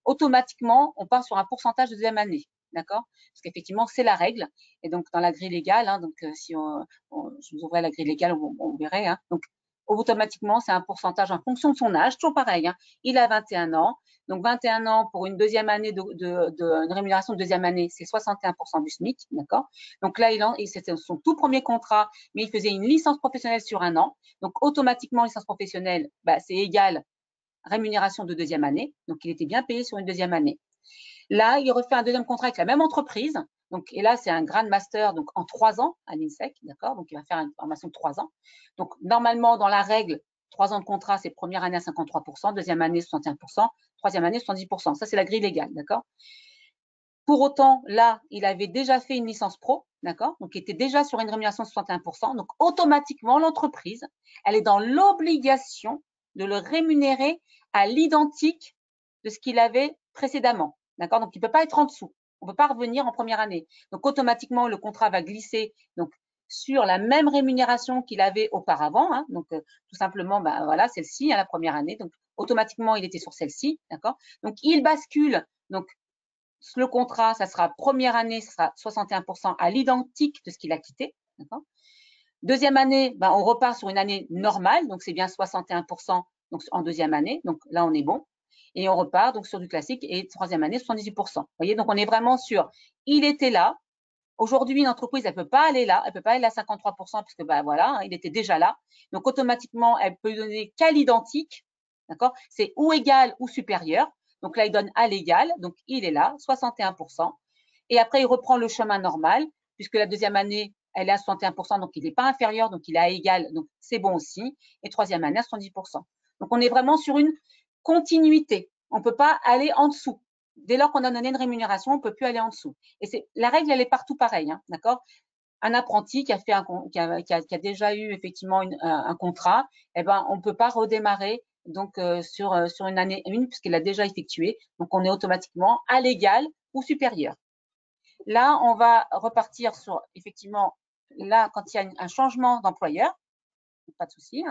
Automatiquement, on part sur un pourcentage de deuxième année, d'accord? Parce qu'effectivement, c'est la règle. Et donc, dans la grille légale, donc si je vous ouvrais la grille légale, on verrait. Donc, automatiquement, c'est un pourcentage en fonction de son âge, toujours pareil. Il a 21 ans. Donc, 21 ans pour une deuxième année une rémunération de deuxième année, c'est 61% du SMIC, d'accord? Donc là, c'était son tout premier contrat, mais il faisait une licence professionnelle sur un an. Donc, automatiquement, licence professionnelle, c'est égal rémunération de deuxième année. Donc, il était bien payé sur une deuxième année. Là, il refait un deuxième contrat avec la même entreprise. Donc, et là, c'est un Grand Master donc en 3 ans à l'INSEC, d'accord? Donc, il va faire une formation de 3 ans. Donc, normalement, dans la règle, 3 ans de contrat, c'est première année à 53%, deuxième année 61%, troisième année 70%. Ça, c'est la grille légale, d'accord? Pour autant, là, il avait déjà fait une licence pro, d'accord? Donc, il était déjà sur une rémunération de 61%. Donc, automatiquement, l'entreprise, elle est dans l'obligation de le rémunérer à l'identique de ce qu'il avait précédemment, d'accord? Donc, il ne peut pas être en dessous. On ne peut pas revenir en première année. Donc, automatiquement, le contrat va glisser donc, sur la même rémunération qu'il avait auparavant. Donc, tout simplement, voilà, celle-ci, la première année. Donc, automatiquement, il était sur celle-ci, d'accord? Donc, il bascule donc le contrat, ça sera première année, ça sera 61% à l'identique de ce qu'il a quitté. Deuxième année, on repart sur une année normale, donc c'est bien 61% donc en deuxième année, donc là on est bon. Et on repart donc sur du classique et troisième année, 78%. Vous voyez, donc on est vraiment sur, il était là. Aujourd'hui, une entreprise, elle ne peut pas aller là, elle ne peut pas aller à 53% puisque voilà, il était déjà là. Donc automatiquement, elle peut donner qu'à l'identique, d'accord? C'est ou égal ou supérieur. Donc là, il donne à l'égal, donc il est là, 61%. Et après, il reprend le chemin normal, puisque la deuxième année, elle est à 61%, donc il n'est pas inférieur, donc il est à égal, donc c'est bon aussi. Et troisième année à 70%. Donc on est vraiment sur une continuité. On ne peut pas aller en dessous. Dès lors qu'on a donné une rémunération, on ne peut plus aller en dessous. Et la règle, elle est partout pareille, d'accord? Un apprenti qui a déjà eu effectivement un contrat, on ne peut pas redémarrer donc sur une année 1 puisqu'il a déjà effectué. Donc, on est automatiquement à l'égal ou supérieur. Là, on va repartir sur effectivement, là, quand il y a un changement d'employeur, pas de souci,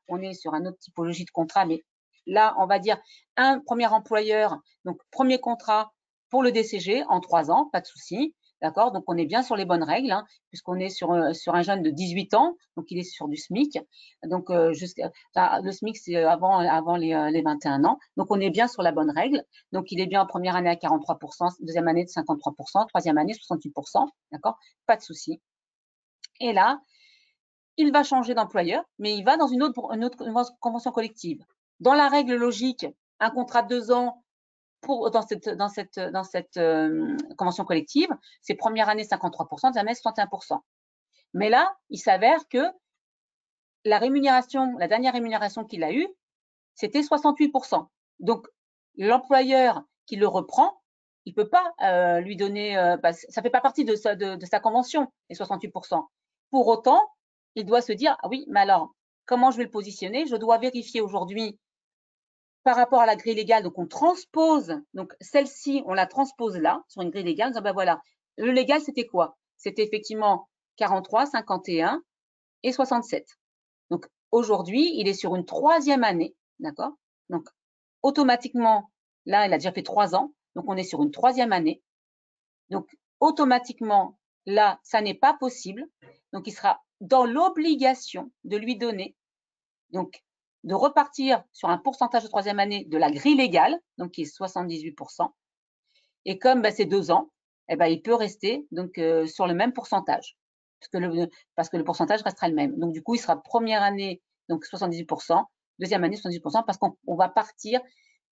on est sur une autre typologie de contrat, mais là, on va dire un premier employeur, donc premier contrat pour le DCG en 3 ans, pas de souci. D'accord? Donc, on est bien sur les bonnes règles, puisqu'on est sur un jeune de 18 ans, donc il est sur du SMIC. Donc, le SMIC, c'est avant les 21 ans. Donc, on est bien sur la bonne règle. Donc, il est bien en première année à 43%, deuxième année de 53%, troisième année 68%. D'accord? Pas de souci. Et là, il va changer d'employeur, mais il va dans une autre convention collective. Dans la règle logique, un contrat de 2 ans dans cette convention collective, c'est première année 53%, deuxième année 61%. Mais là, il s'avère que la dernière rémunération qu'il a eue, c'était 68%. Donc, l'employeur qui le reprend, il ne peut pas lui donner, ça ne fait pas partie de sa convention, les 68%. Pour autant, il doit se dire, ah oui, mais alors, comment je vais le positionner? Je dois vérifier aujourd'hui par rapport à la grille légale. Donc, on transpose, donc celle-ci, on la transpose là, sur une grille légale, en disant, voilà, le légal, c'était quoi? C'était effectivement 43, 51 et 67. Donc, aujourd'hui, il est sur une troisième année, d'accord? Donc, automatiquement, là, il a déjà fait 3 ans, donc on est sur une troisième année. Donc, automatiquement, là, ça n'est pas possible. Donc, il sera dans l'obligation de lui donner donc de repartir sur un pourcentage de troisième année de la grille légale, donc qui est 78%. Et comme c'est 2 ans, il peut rester donc sur le même pourcentage, parce que le pourcentage restera le même. Donc du coup, il sera première année donc 78%, deuxième année 78%, parce qu'on va partir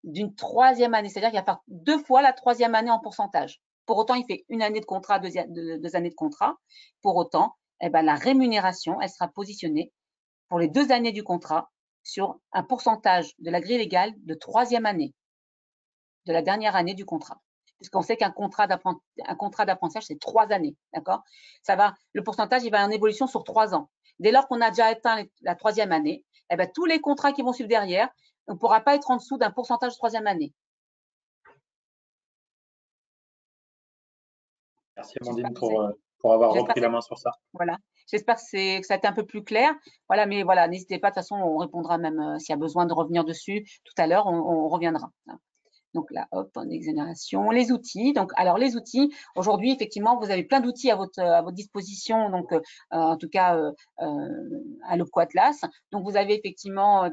d'une troisième année, c'est-à-dire qu'il va faire 2 fois la troisième année en pourcentage. Pour autant, il fait une année de contrat, 2 années de contrat. Pour autant, la rémunération, elle sera positionnée pour les 2 années du contrat sur un pourcentage de la grille légale de troisième année, de la dernière année du contrat. Puisqu'on sait qu'un contrat d'apprentissage, c'est 3 années, d'accord? Le pourcentage, il va en évolution sur 3 ans. Dès lors qu'on a déjà atteint la troisième année, tous les contrats qui vont suivre derrière, on ne pourra pas être en dessous d'un pourcentage de troisième année. Merci Amandine pour avoir repris la main sur ça. Voilà, j'espère que ça a été un peu plus clair. Voilà, mais voilà, n'hésitez pas, de toute façon, on répondra même s'il y a besoin de revenir dessus tout à l'heure, on reviendra. Donc là, hop, en exonération, les outils. Donc, alors les outils, aujourd'hui, effectivement, vous avez plein d'outils à votre disposition. Donc, en tout cas, à l'Opco Atlas. Donc, vous avez effectivement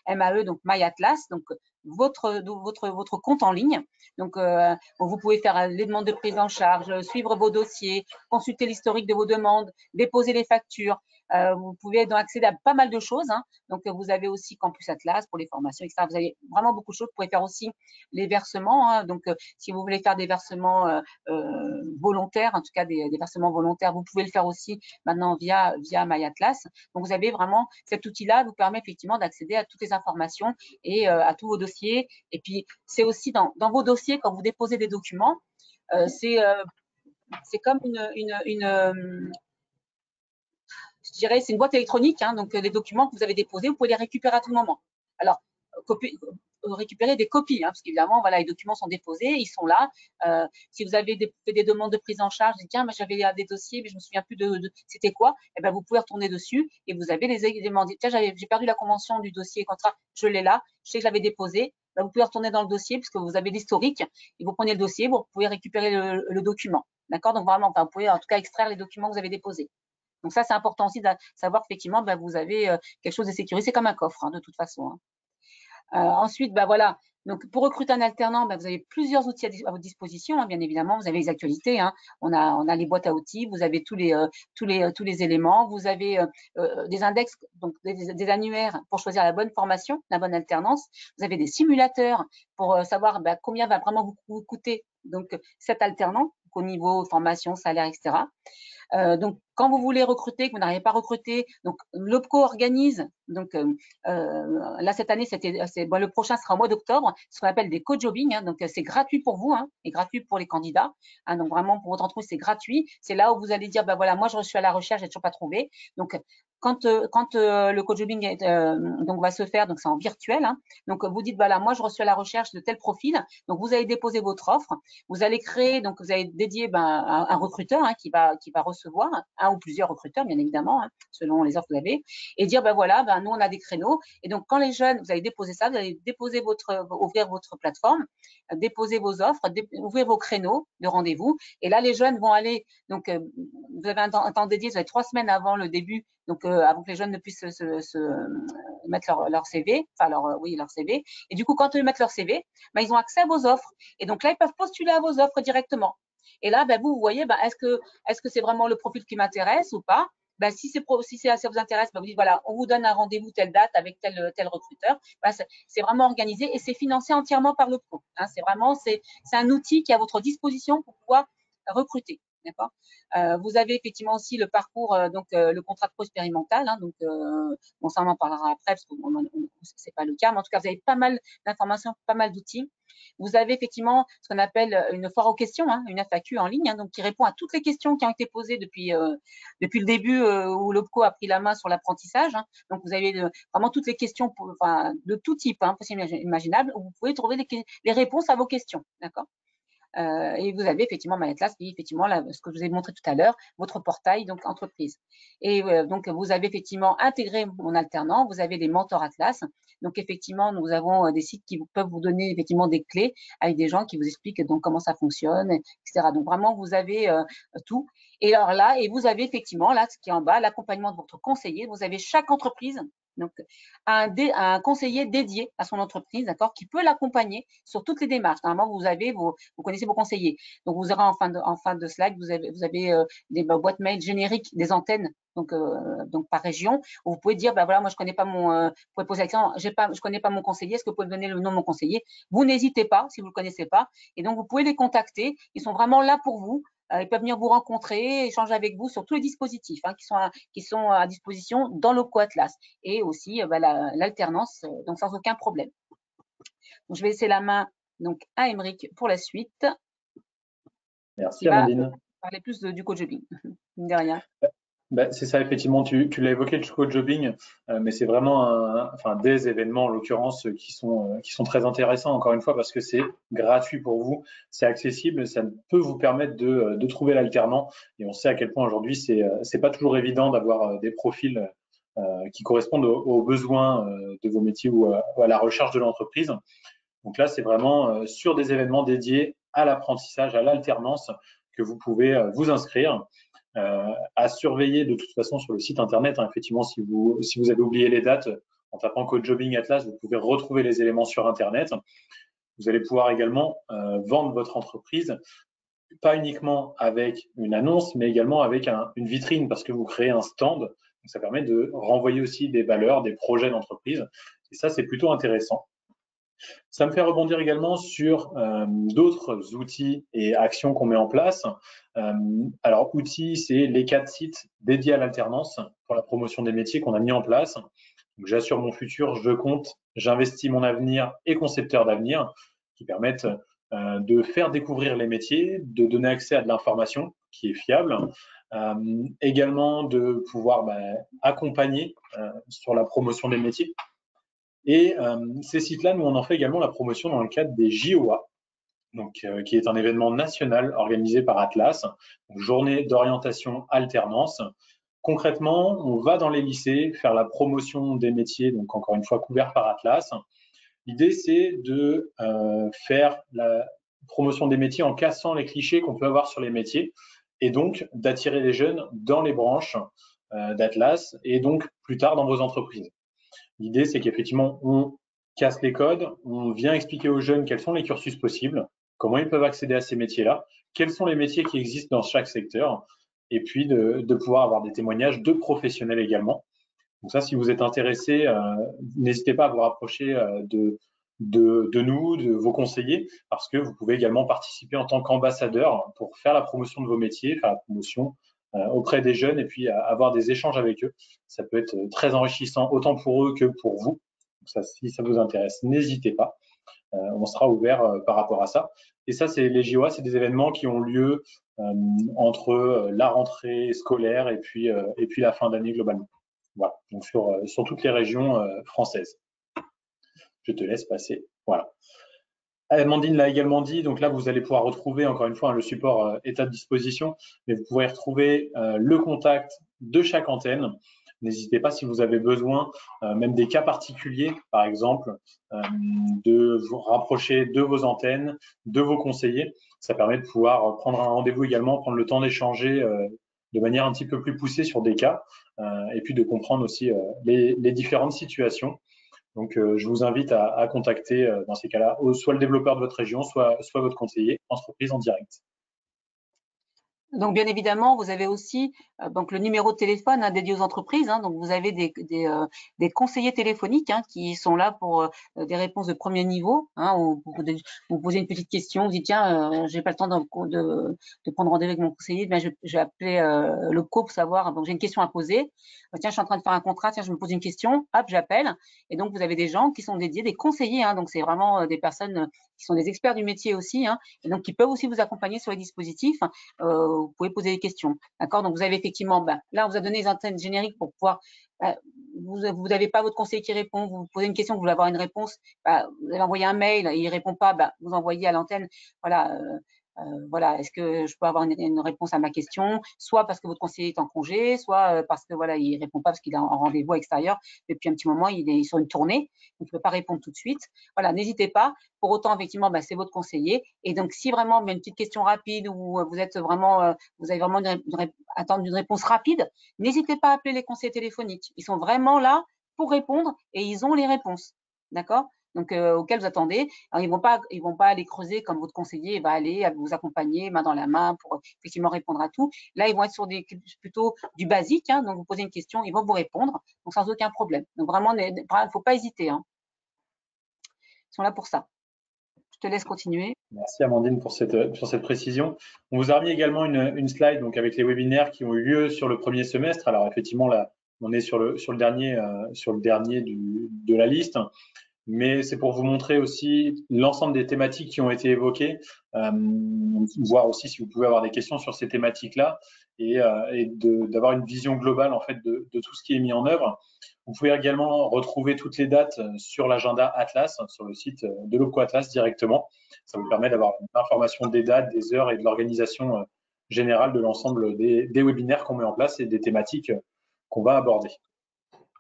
MAE, donc My Atlas, donc votre compte en ligne. Donc, vous pouvez faire les demandes de prise en charge, suivre vos dossiers, consulter l'historique de vos demandes, déposer les factures. Vous pouvez donc accéder à pas mal de choses. Donc, vous avez aussi Campus Atlas pour les formations, etc. Vous avez vraiment beaucoup de choses. Vous pouvez faire aussi les versements. Donc, si vous voulez faire des versements volontaires, en tout cas des versements volontaires, vous pouvez le faire aussi maintenant via My Atlas. Donc, vous avez vraiment cet outil-là vous permet effectivement d'accéder à toutes les informations et à tous vos dossiers. Et puis, c'est aussi dans vos dossiers, quand vous déposez des documents, c'est comme je dirais, c'est une boîte électronique. Donc, les documents que vous avez déposés, vous pouvez les récupérer à tout moment. Alors, récupérer des copies, parce qu'évidemment, voilà, les documents sont déposés, ils sont là. Si vous avez fait des demandes de prise en charge, tiens, j'avais des dossiers, mais je me souviens plus de c'était quoi, vous pouvez retourner dessus et vous avez les éléments. Tiens, j'ai perdu la convention du dossier contrat, je l'ai là, je sais que je l'avais déposé. Vous pouvez retourner dans le dossier puisque vous avez l'historique et vous prenez le dossier, vous pouvez récupérer le document. D'accord? Donc vraiment, vous pouvez en tout cas extraire les documents que vous avez déposés. Donc ça, c'est important aussi de savoir qu'effectivement, vous avez quelque chose de sécurisé. C'est comme un coffre, de toute façon. Ensuite, voilà. Donc, pour recruter un alternant, vous avez plusieurs outils à votre disposition. Bien évidemment, vous avez les actualités. On a les boîtes à outils. Vous avez tous les éléments. Vous avez des index, donc des annuaires pour choisir la bonne formation, la bonne alternance. Vous avez des simulateurs pour savoir combien va vraiment vous coûter donc cet alternant au niveau formation, salaire, etc. Donc, quand vous voulez recruter, que vous n'arrivez pas à recruter, donc l'OPCO organise, donc là cette année, le prochain sera au mois d'octobre, ce qu'on appelle des co-jobbing, donc c'est gratuit pour vous et gratuit pour les candidats. Donc vraiment pour votre entreprise, c'est gratuit. C'est là où vous allez dire, voilà, moi je suis à la recherche, j'ai toujours pas trouvé. Donc quand le co-jobbing donc va se faire, donc c'est en virtuel. Donc vous dites, voilà, moi je reçois à la recherche de tel profil. Donc vous allez déposer votre offre. Vous allez créer, donc vous allez dédier un recruteur qui va recevoir un ou plusieurs recruteurs, bien évidemment, selon les offres que vous avez, et dire, voilà, nous on a des créneaux. Et donc quand les jeunes, vous allez déposer ça, vous allez ouvrir votre plateforme, déposer vos offres, ouvrir vos créneaux de rendez-vous. Et là, les jeunes vont aller, donc vous avez un temps dédié, vous avez 3 semaines avant le début, donc avant que les jeunes ne puissent se mettre leur CV, enfin leur CV. Et du coup, quand ils mettent leur CV, ils ont accès à vos offres. Et donc là, ils peuvent postuler à vos offres directement. Et là, vous voyez, est-ce que c'est vraiment le profil qui m'intéresse ou pas? Si ça vous intéresse, vous dites, voilà, on vous donne un rendez-vous telle date avec tel recruteur. C'est vraiment organisé et c'est financé entièrement par le pro. C'est un outil qui est à votre disposition pour pouvoir recruter. D'accord. Vous avez effectivement aussi le parcours, le contrat de pro expérimental. Donc, ça on en parlera après parce que c'est pas le cas, mais en tout cas, vous avez pas mal d'informations, pas mal d'outils. Vous avez effectivement ce qu'on appelle une foire aux questions, une FAQ en ligne, donc qui répond à toutes les questions qui ont été posées depuis le début où l'OPCO a pris la main sur l'apprentissage. Donc, vous avez vraiment toutes les questions de tout type, possible imaginable, où vous pouvez trouver les réponses à vos questions. D'accord. Et vous avez effectivement My Atlas, qui effectivement ce que je vous ai montré tout à l'heure, votre portail donc entreprise. Et donc vous avez effectivement intégré mon alternant, vous avez des mentors Atlas. Donc effectivement, nous avons des sites qui peuvent vous donner effectivement des clés avec des gens qui vous expliquent donc comment ça fonctionne, etc. Donc vraiment vous avez tout. Et alors là, et vous avez effectivement là, ce qui est en bas, l'accompagnement de votre conseiller. Vous avez chaque entreprise Donc, un conseiller dédié à son entreprise, d'accord, qui peut l'accompagner sur toutes les démarches. Normalement, vous connaissez vos conseillers. Donc, vous aurez en fin de slide, vous avez des boîtes mail génériques, des antennes, donc par région, où vous pouvez dire, voilà, moi je connais pas vous pouvez poser la question, je connais pas mon conseiller, est-ce que vous pouvez me donner le nom de mon conseiller? Vous n'hésitez pas si vous le connaissez pas, et donc vous pouvez les contacter. Ils sont vraiment là pour vous. Ils peuvent venir vous rencontrer, échanger avec vous sur tous les dispositifs qui sont à disposition dans l'OPCO Atlas et aussi l'alternance, donc sans aucun problème. Donc, je vais laisser la main donc, à Émeric pour la suite. Merci Amandine. Parler plus du co-jobbing, de rien. C'est ça, effectivement, tu l'as évoqué, le co-jobbing, mais c'est vraiment des événements, en l'occurrence, qui sont très intéressants, encore une fois, parce que c'est gratuit pour vous, c'est accessible, ça peut vous permettre de trouver l'alternant. Et on sait à quel point aujourd'hui, c'est pas toujours évident d'avoir des profils qui correspondent aux besoins de vos métiers ou à la recherche de l'entreprise. Donc là, c'est vraiment sur des événements dédiés à l'apprentissage, à l'alternance, que vous pouvez vous inscrire. À surveiller de toute façon sur le site internet. Effectivement, si vous avez oublié les dates, en tapant co-jobbing Atlas, vous pouvez retrouver les éléments sur internet. Vous allez pouvoir également vendre votre entreprise, pas uniquement avec une annonce, mais également avec une vitrine, parce que vous créez un stand. Donc, ça permet de renvoyer aussi des valeurs, des projets d'entreprise. Et ça, c'est plutôt intéressant. Ça me fait rebondir également sur d'autres outils et actions qu'on met en place. Alors, outils, c'est les 4 sites dédiés à l'alternance pour la promotion des métiers qu'on a mis en place. J'assure mon futur, je compte, j'investis mon avenir et concepteur d'avenir qui permettent de faire découvrir les métiers, de donner accès à de l'information qui est fiable, également de pouvoir accompagner sur la promotion des métiers. Et ces sites-là, nous, on en fait également la promotion dans le cadre des JOA, donc, qui est un événement national organisé par Atlas, donc, journée d'orientation alternance. Concrètement, on va dans les lycées faire la promotion des métiers, donc encore une fois couverts par Atlas. L'idée, c'est de faire la promotion des métiers en cassant les clichés qu'on peut avoir sur les métiers et donc d'attirer les jeunes dans les branches d'Atlas et donc plus tard dans vos entreprises. L'idée, c'est qu'effectivement, on casse les codes, on vient expliquer aux jeunes quels sont les cursus possibles, comment ils peuvent accéder à ces métiers-là, quels sont les métiers qui existent dans chaque secteur, et puis de pouvoir avoir des témoignages de professionnels également. Donc ça, si vous êtes intéressé, n'hésitez pas à vous rapprocher de nous, de vos conseillers, parce que vous pouvez également participer en tant qu'ambassadeur pour faire la promotion de vos métiers, faire la promotion auprès des jeunes et puis avoir des échanges avec eux. Ça peut être très enrichissant autant pour eux que pour vous. Donc ça, si ça vous intéresse, n'hésitez pas. On sera ouvert par rapport à ça. Et ça, c'est les JOA, c'est des événements qui ont lieu entre la rentrée scolaire et puis la fin d'année globalement. Voilà, donc sur toutes les régions françaises. Je te laisse passer. Voilà. Amandine l'a également dit, donc là, vous allez pouvoir retrouver, encore une fois, le support est à disposition, mais vous pourrez retrouver le contact de chaque antenne. N'hésitez pas, si vous avez besoin, même des cas particuliers, par exemple, de vous rapprocher de vos antennes, de vos conseillers. Ça permet de pouvoir prendre un rendez-vous également, prendre le temps d'échanger de manière un petit peu plus poussée sur des cas, et puis de comprendre aussi les différentes situations. Donc, je vous invite à contacter dans ces cas-là soit le développeur de votre région, soit votre conseiller entreprise en direct. Donc, bien évidemment, vous avez aussi donc le numéro de téléphone dédié aux entreprises. Donc, vous avez des conseillers téléphoniques qui sont là pour des réponses de premier niveau. Vous posez une petite question, vous dites tiens, j'ai pas le temps de prendre rendez-vous avec mon conseiller, je vais appeler le co pour savoir. Donc, j'ai une question à poser. Tiens, je suis en train de faire un contrat. Tiens, je me pose une question. Hop, j'appelle. Et donc, vous avez des gens qui sont dédiés, des conseillers. Donc, c'est vraiment des personnes qui sont des experts du métier aussi, et donc qui peuvent aussi vous accompagner sur les dispositifs. Vous pouvez poser des questions. D'accord? Donc, vous avez effectivement, là, on vous a donné les antennes génériques pour pouvoir, vous n'avez pas votre conseiller qui répond, vous posez une question, vous voulez avoir une réponse, vous allez envoyer un mail, il ne répond pas, vous envoyez à l'antenne, voilà, est-ce que je peux avoir une réponse à ma question, soit parce que votre conseiller est en congé, soit parce que voilà, il répond pas parce qu'il est en rendez-vous extérieur depuis un petit moment, il est sur une tournée, donc il peut pas répondre tout de suite. Voilà, n'hésitez pas. Pour autant, effectivement, c'est votre conseiller. Et donc, si vraiment il y a une petite question rapide ou vous êtes vraiment, vous avez vraiment attendre une réponse rapide, n'hésitez pas à appeler les conseillers téléphoniques. Ils sont vraiment là pour répondre et ils ont les réponses. D'accord? Donc, auxquelles vous attendez. Alors, ils vont pas aller creuser comme votre conseiller va aller vous accompagner main dans la main pour effectivement répondre à tout. Là, ils vont être sur plutôt du basique. Hein, donc, vous posez une question, ils vont vous répondre, donc sans aucun problème. Donc, vraiment, il ne faut pas hésiter. Hein. Ils sont là pour ça. Je te laisse continuer. Merci Amandine pour cette précision. On vous a remis également une slide donc avec les webinaires qui ont eu lieu sur le premier semestre. Alors effectivement là, on est sur le dernier de la liste, mais c'est pour vous montrer aussi l'ensemble des thématiques qui ont été évoquées, voir aussi si vous pouvez avoir des questions sur ces thématiques-là et d'avoir une vision globale en fait de tout ce qui est mis en œuvre. Vous pouvez également retrouver toutes les dates sur l'agenda Atlas, sur le site de l'OPCO Atlas directement. Ça vous permet d'avoir l'information des dates, des heures et de l'organisation générale de l'ensemble des webinaires qu'on met en place et des thématiques qu'on va aborder.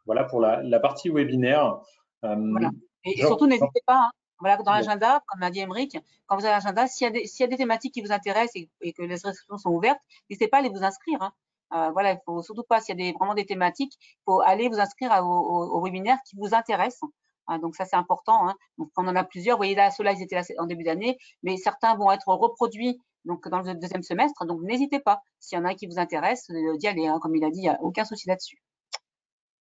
Voilà pour la partie webinaire. Voilà. Et surtout, n'hésitez pas, hein, voilà, dans l'agenda, comme l'a dit Émeric, quand vous avez l'agenda, s'il y a des thématiques qui vous intéressent et que les inscriptions sont ouvertes, n'hésitez pas à aller vous inscrire. Hein. Voilà, il faut surtout pas, s'il y a vraiment des thématiques, il faut aller vous inscrire au webinaire qui vous intéresse. Hein, donc ça, c'est important. Hein. Donc, quand on en a plusieurs, vous voyez là, ceux-là, ils étaient là en début d'année, mais certains vont être reproduits donc dans le deuxième semestre. Donc, n'hésitez pas, s'il y en a un qui vous intéresse, d'y aller. Hein. Comme il a dit, il n'y a aucun souci là-dessus.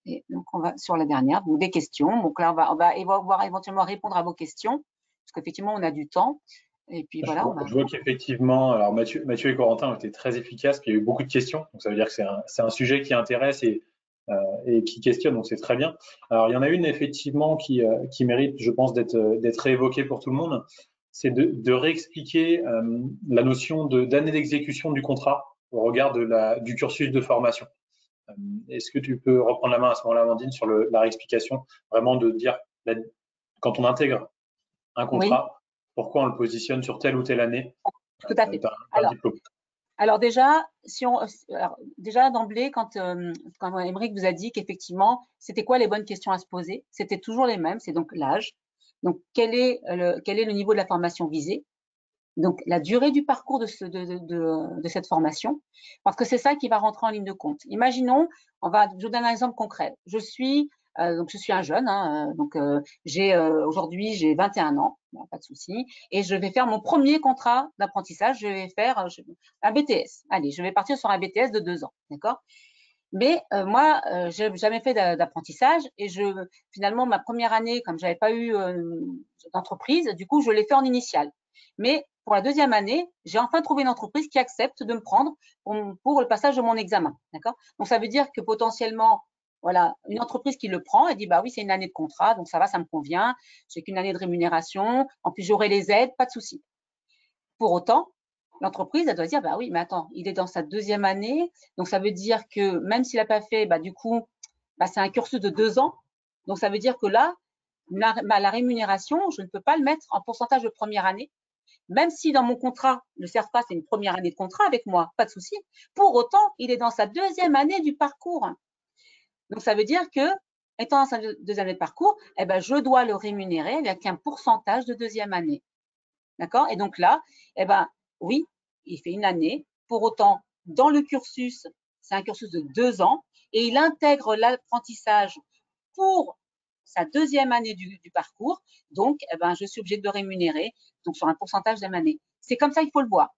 Et donc, on va sur la dernière, donc des questions. Donc là, on va voir éventuellement répondre à vos questions, parce qu'effectivement, on a du temps. Et puis voilà. Je vois qu'effectivement, alors Mathieu et Corentin ont été très efficaces, puis il y a eu beaucoup de questions. Donc ça veut dire que c'est un sujet qui intéresse et qui questionne, donc c'est très bien. Alors il y en a une effectivement qui mérite, je pense, d'être réévoquée pour tout le monde. C'est de réexpliquer la notion d'année d'exécution du contrat au regard du cursus de formation. Est-ce que tu peux reprendre la main à ce moment-là, Amandine, sur la réexplication, vraiment de dire quand on intègre un contrat, pourquoi on le positionne sur telle ou telle année Tout à fait. Alors déjà, déjà d'emblée, quand Émeric vous a dit qu'effectivement, c'était quoi les bonnes questions à se poser, c'était toujours les mêmes, c'est donc l'âge. Donc quel est le niveau de la formation visée? Donc la durée du parcours de cette formation, parce que c'est ça qui va rentrer en ligne de compte. Imaginons, je vous donne un exemple concret. Je suis un jeune, hein, donc aujourd'hui j'ai 21 ans, pas de souci, et je vais faire mon premier contrat d'apprentissage. Je vais faire un BTS. Allez, je vais partir sur un BTS de 2 ans, d'accord? Mais moi, j'ai jamais fait d'apprentissage et finalement ma première année, comme j'avais pas eu d'entreprise, du coup je l'ai fait en initial. Mais pour la deuxième année, j'ai enfin trouvé une entreprise qui accepte de me prendre pour le passage de mon examen, d'accord? Donc ça veut dire que potentiellement, voilà, une entreprise qui le prend, elle dit bah oui c'est une année de contrat, donc ça va, ça me convient, j'ai qu'une année de rémunération, en plus j'aurai les aides, pas de souci. Pour autant, l'entreprise, elle doit dire, bah oui, mais attends, il est dans sa deuxième année, donc ça veut dire que même s'il n'a pas fait, bah du coup, bah, c'est un cursus de 2 ans, donc ça veut dire que là, la rémunération, je ne peux pas le mettre en pourcentage de première année, même si dans mon contrat, le CERFA, c'est une première année de contrat avec moi, pas de souci. Pour autant, il est dans sa deuxième année du parcours. Donc ça veut dire que, étant dans sa deuxième année de parcours, eh ben, je dois le rémunérer avec un pourcentage de deuxième année. D'accord? Et donc là, eh ben, oui, il fait une année. Pour autant, dans le cursus, c'est un cursus de 2 ans et il intègre l'apprentissage pour sa deuxième année du parcours. Donc, eh ben, je suis obligée de le rémunérer donc sur un pourcentage de la même année. C'est comme ça qu'il faut le voir.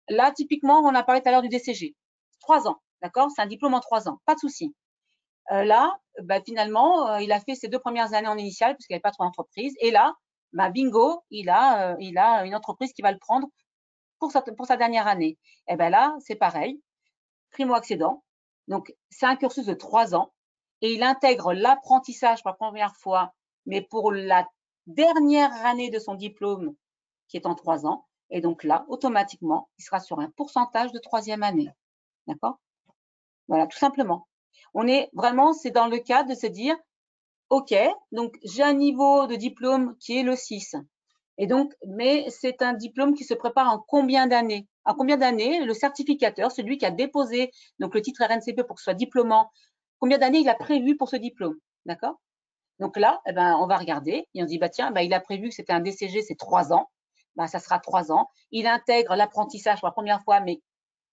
Là, typiquement, on a parlé tout à l'heure du DCG. 3 ans, d'accord? C'est un diplôme en 3 ans, pas de souci. Là, bah, finalement, il a fait ses 2 premières années en initiale puisqu'il n'y avait pas trop d'entreprise. Et là, bah, bingo, il a une entreprise qui va le prendre pour sa dernière année. Et ben là, c'est pareil, primo-accédant. Donc, c'est un cursus de 3 ans et il intègre l'apprentissage pour la première fois, mais pour la dernière année de son diplôme qui est en 3 ans. Et donc là, automatiquement, il sera sur un pourcentage de troisième année. D'accord? Voilà, tout simplement. C'est dans le cadre de se dire, OK, donc j'ai un niveau de diplôme qui est le 6. Et donc, mais c'est un diplôme qui se prépare en combien d'années? En combien d'années le certificateur, celui qui a déposé donc le titre RNCP pour que ce soit diplômant, combien d'années il a prévu pour ce diplôme? D'accord? Donc là, eh ben, on va regarder et on dit, bah tiens, bah, il a prévu que c'était un DCG, c'est 3 ans. Bah, ça sera 3 ans. Il intègre l'apprentissage pour la première fois, mais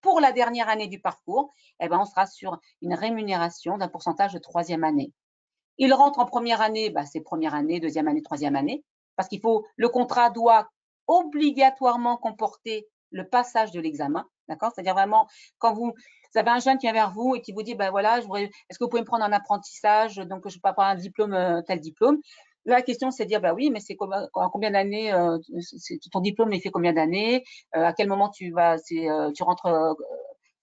pour la dernière année du parcours, eh ben, on sera sur une rémunération d'un pourcentage de troisième année. Il rentre en première année, bah, c'est première année, deuxième année, troisième année, parce le contrat doit obligatoirement comporter le passage de l'examen, d'accord? C'est-à-dire vraiment, quand vous avez un jeune qui vient vers vous et qui vous dit, ben voilà, est-ce que vous pouvez me prendre un apprentissage, donc je peux pas prendre un diplôme, tel diplôme. Là, la question, c'est de dire, bah oui, mais c'est combien d'années, ton diplôme, il fait combien d'années, à quel moment tu rentres,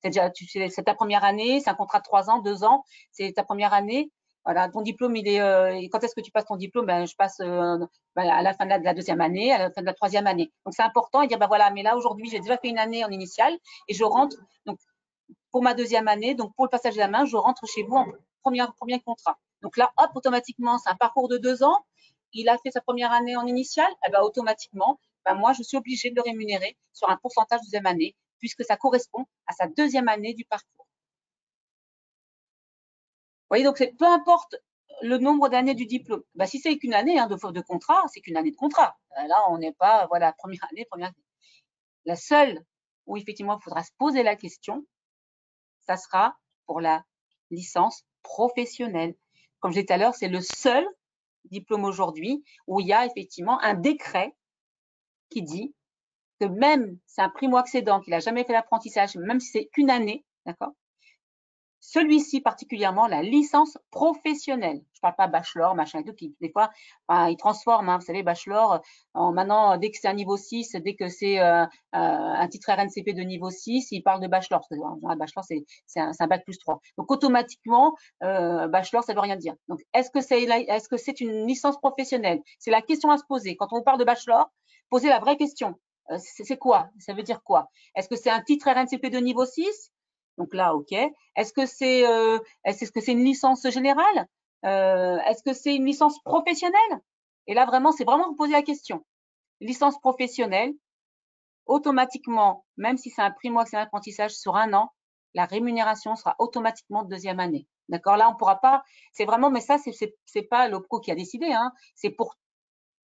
c'est ta première année, c'est un contrat de 3 ans, 2 ans, c'est ta première année. Voilà, ton diplôme, quand est-ce que tu passes ton diplôme? Ben, je passe à la fin de la deuxième année, à la fin de la troisième année. Donc, c'est important et dire, ben voilà, mais là, aujourd'hui, j'ai déjà fait une année en initiale et je rentre, donc, pour ma deuxième année, donc pour le passage de la main, je rentre chez vous en premier contrat. Donc là, hop, automatiquement, c'est un parcours de 2 ans. Il a fait sa première année en initiale, et ben, automatiquement, ben, moi, je suis obligée de le rémunérer sur un pourcentage de deuxième année, puisque ça correspond à sa deuxième année du parcours. Vous voyez, donc peu importe le nombre d'années du diplôme. Ben, si c'est qu'une année de contrat, c'est qu'une année de contrat. Là, on n'est pas, voilà, première année. La seule où effectivement il faudra se poser la question, ça sera pour la licence professionnelle. Comme je disais tout à l'heure, c'est le seul diplôme aujourd'hui où il y a effectivement un décret qui dit que même c'est un primo-accédant qui n'a jamais fait l'apprentissage, même si c'est qu'une année, d'accord, celui-ci particulièrement, la licence professionnelle. Je ne parle pas bachelor, machin et tout, qui des fois, ils transforment, vous savez, bachelor, maintenant, dès que c'est un niveau 6, dès que c'est un titre RNCP de niveau 6, ils parlent de bachelor. Un bachelor, c'est un bac plus 3. Donc, automatiquement, bachelor, ça ne veut rien dire. Donc, est-ce que c'est une licence professionnelle? C'est la question à se poser. Quand on parle de bachelor, posez la vraie question. C'est quoi? Ça veut dire quoi? Est-ce que c'est un titre RNCP de niveau 6? Donc là, OK. Est-ce que c'est une licence générale? Est-ce que c'est une licence professionnelle? Et là, vraiment, c'est vraiment vous poser la question. Licence professionnelle, automatiquement, même si c'est un primo-accédant d'apprentissage sur 1 an, la rémunération sera automatiquement de deuxième année. D'accord? Là, on ne pourra pas. C'est vraiment, mais ça, c'est pas l'OPCO qui a décidé. C'est pour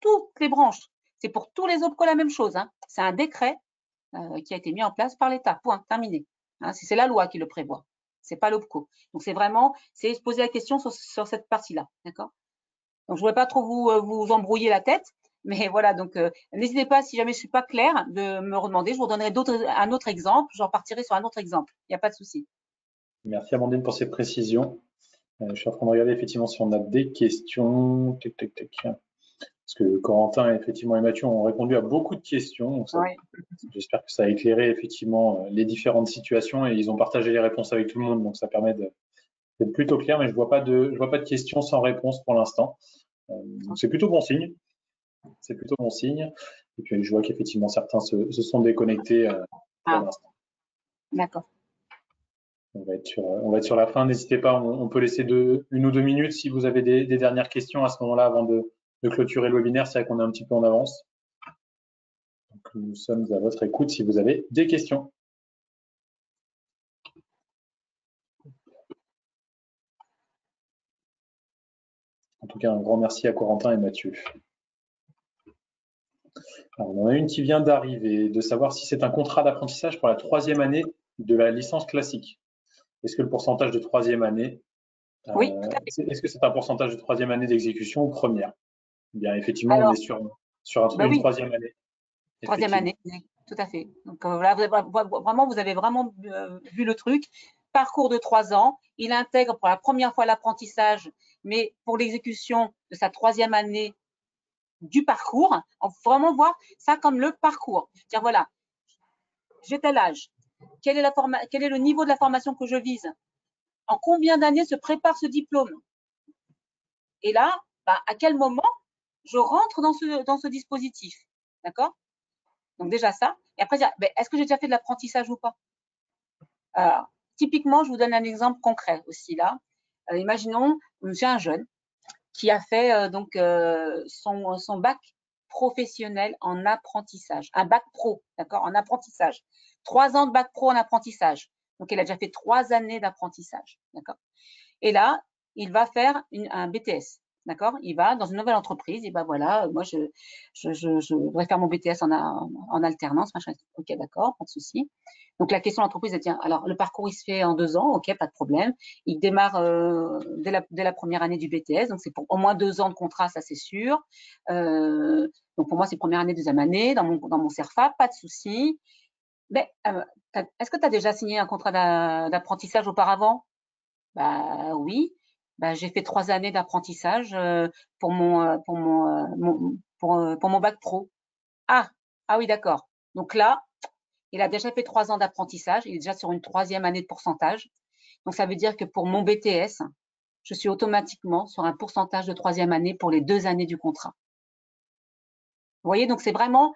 toutes les branches. C'est pour tous les OPCO la même chose. C'est un décret qui a été mis en place par l'État. Point. Terminé. C'est la loi qui le prévoit. C'est pas l'OPCO. Donc, c'est se poser la question sur cette partie-là. D'accord? Donc, je ne voudrais pas trop vous embrouiller la tête. Mais voilà, donc n'hésitez pas, si jamais je ne suis pas claire, de me redemander. Je vous donnerai un autre exemple. J'en partirai sur un autre exemple. Il n'y a pas de souci. Merci Amandine pour ces précisions. Je suis en train de regarder effectivement si on a des questions. Tac, tac, tac. Parce que Corentin, effectivement, et Mathieu ont répondu à beaucoup de questions. J'espère que ça a éclairé effectivement les différentes situations et ils ont partagé les réponses avec tout le monde. Donc ça permet d'être plutôt clair, mais je vois pas de questions sans réponse pour l'instant. Donc c'est plutôt bon signe. C'est plutôt bon signe. Et puis je vois qu'effectivement certains se sont déconnectés pour l'instant. D'accord. On va être sur la fin. N'hésitez pas, on peut laisser 1 ou 2 minutes si vous avez des dernières questions à ce moment-là avant de clôturer le webinaire. C'est vrai qu'on est un petit peu en avance. Donc, nous sommes à votre écoute si vous avez des questions. En tout cas, un grand merci à Corentin et Mathieu. Alors, on en a une qui vient d'arriver, de savoir si c'est un contrat d'apprentissage pour la 3e année de la licence classique. Est-ce que le pourcentage de 3e année, oui, est-ce que c'est un pourcentage de 3e année d'exécution ou première? Bien, effectivement, on est sur une 3e année. 3e année, tout à fait. Donc là, vous avez vraiment vu le truc. Parcours de 3 ans, il intègre pour la première fois l'apprentissage, mais pour l'exécution de sa 3e année du parcours, on faut vraiment voir ça comme le parcours. Tiens, voilà, j'ai tel âge. Quel est le niveau de la formation que je vise? En combien d'années se prépare ce diplôme? Et là, à quel moment je rentre dans ce dispositif? D'accord? Donc déjà ça. Et après, est-ce que j'ai déjà fait de l'apprentissage ou pas? Alors, typiquement, je vous donne un exemple concret aussi là. Imaginons, j'ai un jeune qui a fait son bac professionnel en apprentissage, un bac pro, d'accord, en apprentissage. 3 ans de bac pro en apprentissage. Donc, il a déjà fait 3 années d'apprentissage, d'accord. Et là, il va faire un BTS. d'accord? Il va dans une nouvelle entreprise, et ben voilà, moi je voudrais faire mon BTS en alternance, machin. Ok, d'accord, pas de souci. Donc la question de l'entreprise, elle tient. Alors le parcours il se fait en 2 ans, ok, pas de problème. Il démarre dès la première année du BTS, donc c'est pour au moins 2 ans de contrat, ça c'est sûr. Donc pour moi c'est première année, deuxième année dans mon CERFA, pas de souci. Mais est-ce que tu as déjà signé un contrat d'apprentissage auparavant? Bah oui, bah, j'ai fait 3 années d'apprentissage pour mon bac pro. Ah, ah oui, d'accord. Donc là, il a déjà fait 3 ans d'apprentissage, il est déjà sur une 3e année de pourcentage. Donc ça veut dire que pour mon BTS, je suis automatiquement sur un pourcentage de 3e année pour les 2 années du contrat. Vous voyez, donc c'est vraiment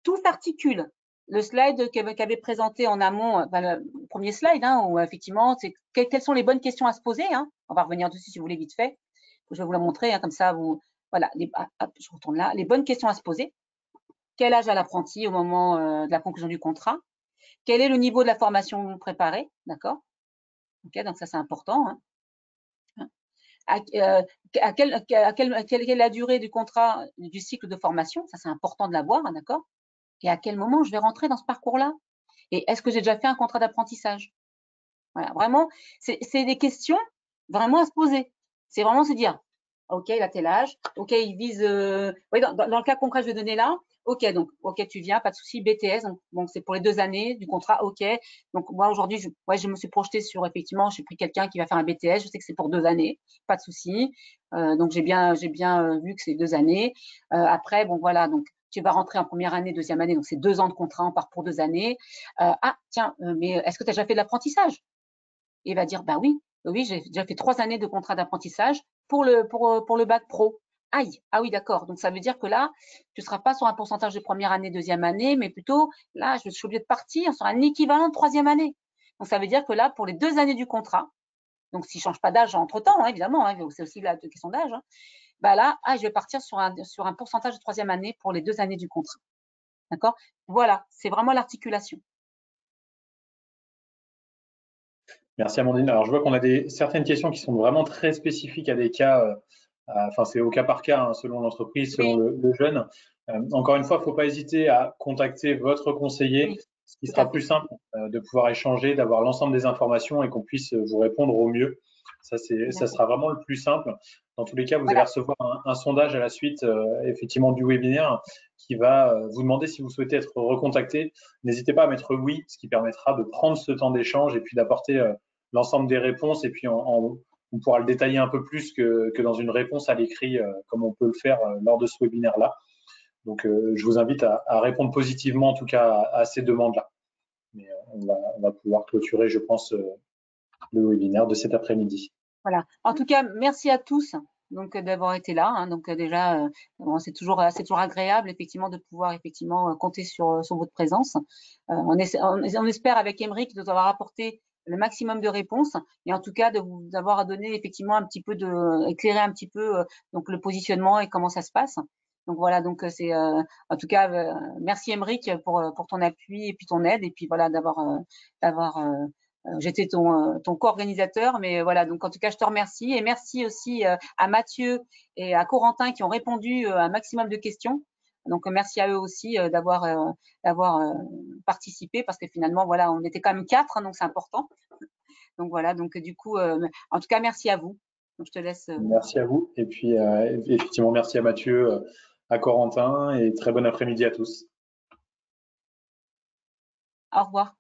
tout s'articule. Le slide qu'avait présenté en amont, le premier slide, hein, où effectivement, c'est quelles sont les bonnes questions à se poser. Hein. On va revenir dessus si vous voulez vite fait. Je vais vous la montrer, hein, comme ça, voilà, je retourne là. Les bonnes questions à se poser. Quel âge a l'apprenti au moment de la conclusion du contrat? Quel est le niveau de la formation préparée? D'accord. Ok, donc ça c'est important. Hein. Quelle est la durée du contrat, du cycle de formation? Ça c'est important de l'avoir, hein, d'accord. Et à quel moment je vais rentrer dans ce parcours-là? Et est-ce que j'ai déjà fait un contrat d'apprentissage? Voilà, vraiment, c'est des questions vraiment à se poser. C'est vraiment se dire, ok, il a tel âge, ok, il vise, oui, dans le cas concret que je vais donner là, ok, donc, ok, tu viens, pas de souci, BTS, donc c'est pour les 2 années du contrat, ok. Donc moi aujourd'hui, je me suis projetée sur effectivement, j'ai pris quelqu'un qui va faire un BTS, je sais que c'est pour 2 années, pas de souci. Donc j'ai bien vu que c'est 2 années. Après, bon voilà, donc tu vas rentrer en première année, deuxième année, donc c'est 2 ans de contrat, on part pour 2 années. Ah tiens, mais est-ce que tu as déjà fait de l'apprentissage? Et il va dire, bah oui, oui, j'ai déjà fait 3 années de contrat d'apprentissage pour le bac pro. Aïe, ah oui, d'accord. Donc ça veut dire que là, tu ne seras pas sur un pourcentage de première année, deuxième année, mais plutôt là, je suis obligée de partir sur un équivalent de troisième année. Donc ça veut dire que là, pour les 2 années du contrat, donc s'il ne change pas d'âge entre-temps, hein, évidemment, hein, c'est aussi la question d'âge, hein, bah là, je vais partir sur un pourcentage de troisième année pour les 2 années du contrat. D'accord? Voilà, c'est vraiment l'articulation. Merci Amandine. Alors je vois qu'on a certaines questions qui sont vraiment très spécifiques à des cas, enfin c'est au cas par cas, hein, selon l'entreprise, selon le jeune. Encore une fois, il ne faut pas hésiter à contacter votre conseiller, Oui, ce qui tout à sera fait. plus simple de pouvoir échanger, d'avoir l'ensemble des informations et qu'on puisse vous répondre au mieux. Ça sera vraiment le plus simple. Dans tous les cas, vous allez Voilà. recevoir un sondage à la suite, effectivement, du webinaire qui va vous demander si vous souhaitez être recontacté. N'hésitez pas à mettre oui, ce qui permettra de prendre ce temps d'échange et puis d'apporter l'ensemble des réponses. Et puis, on pourra le détailler un peu plus que dans une réponse à l'écrit, comme on peut le faire lors de ce webinaire-là. Donc, je vous invite à répondre positivement, en tout cas, à ces demandes-là. Mais on va pouvoir clôturer, je pense, le webinaire de cet après-midi. Voilà. En tout cas, merci à tous donc d'avoir été là. Hein. Donc déjà, bon, c'est toujours agréable effectivement de pouvoir effectivement compter sur votre présence. On espère avec Émeric de vous avoir apporté le maximum de réponses et en tout cas de vous avoir donné effectivement un petit peu éclairer un petit peu donc le positionnement et comment ça se passe. Donc voilà, donc c'est en tout cas merci Émeric pour ton appui et puis ton aide et puis voilà d'avoir j'étais ton co-organisateur, mais voilà, donc en tout cas, je te remercie et merci aussi à Mathieu et à Corentin qui ont répondu à un maximum de questions. Donc merci à eux aussi d'avoir participé parce que finalement, voilà, on était quand même 4, hein, donc c'est important. Donc voilà, donc du coup, en tout cas, merci à vous. Donc je te laisse. Merci à vous. Et puis, effectivement, merci à Mathieu, à Corentin et très bon après-midi à tous. Au revoir.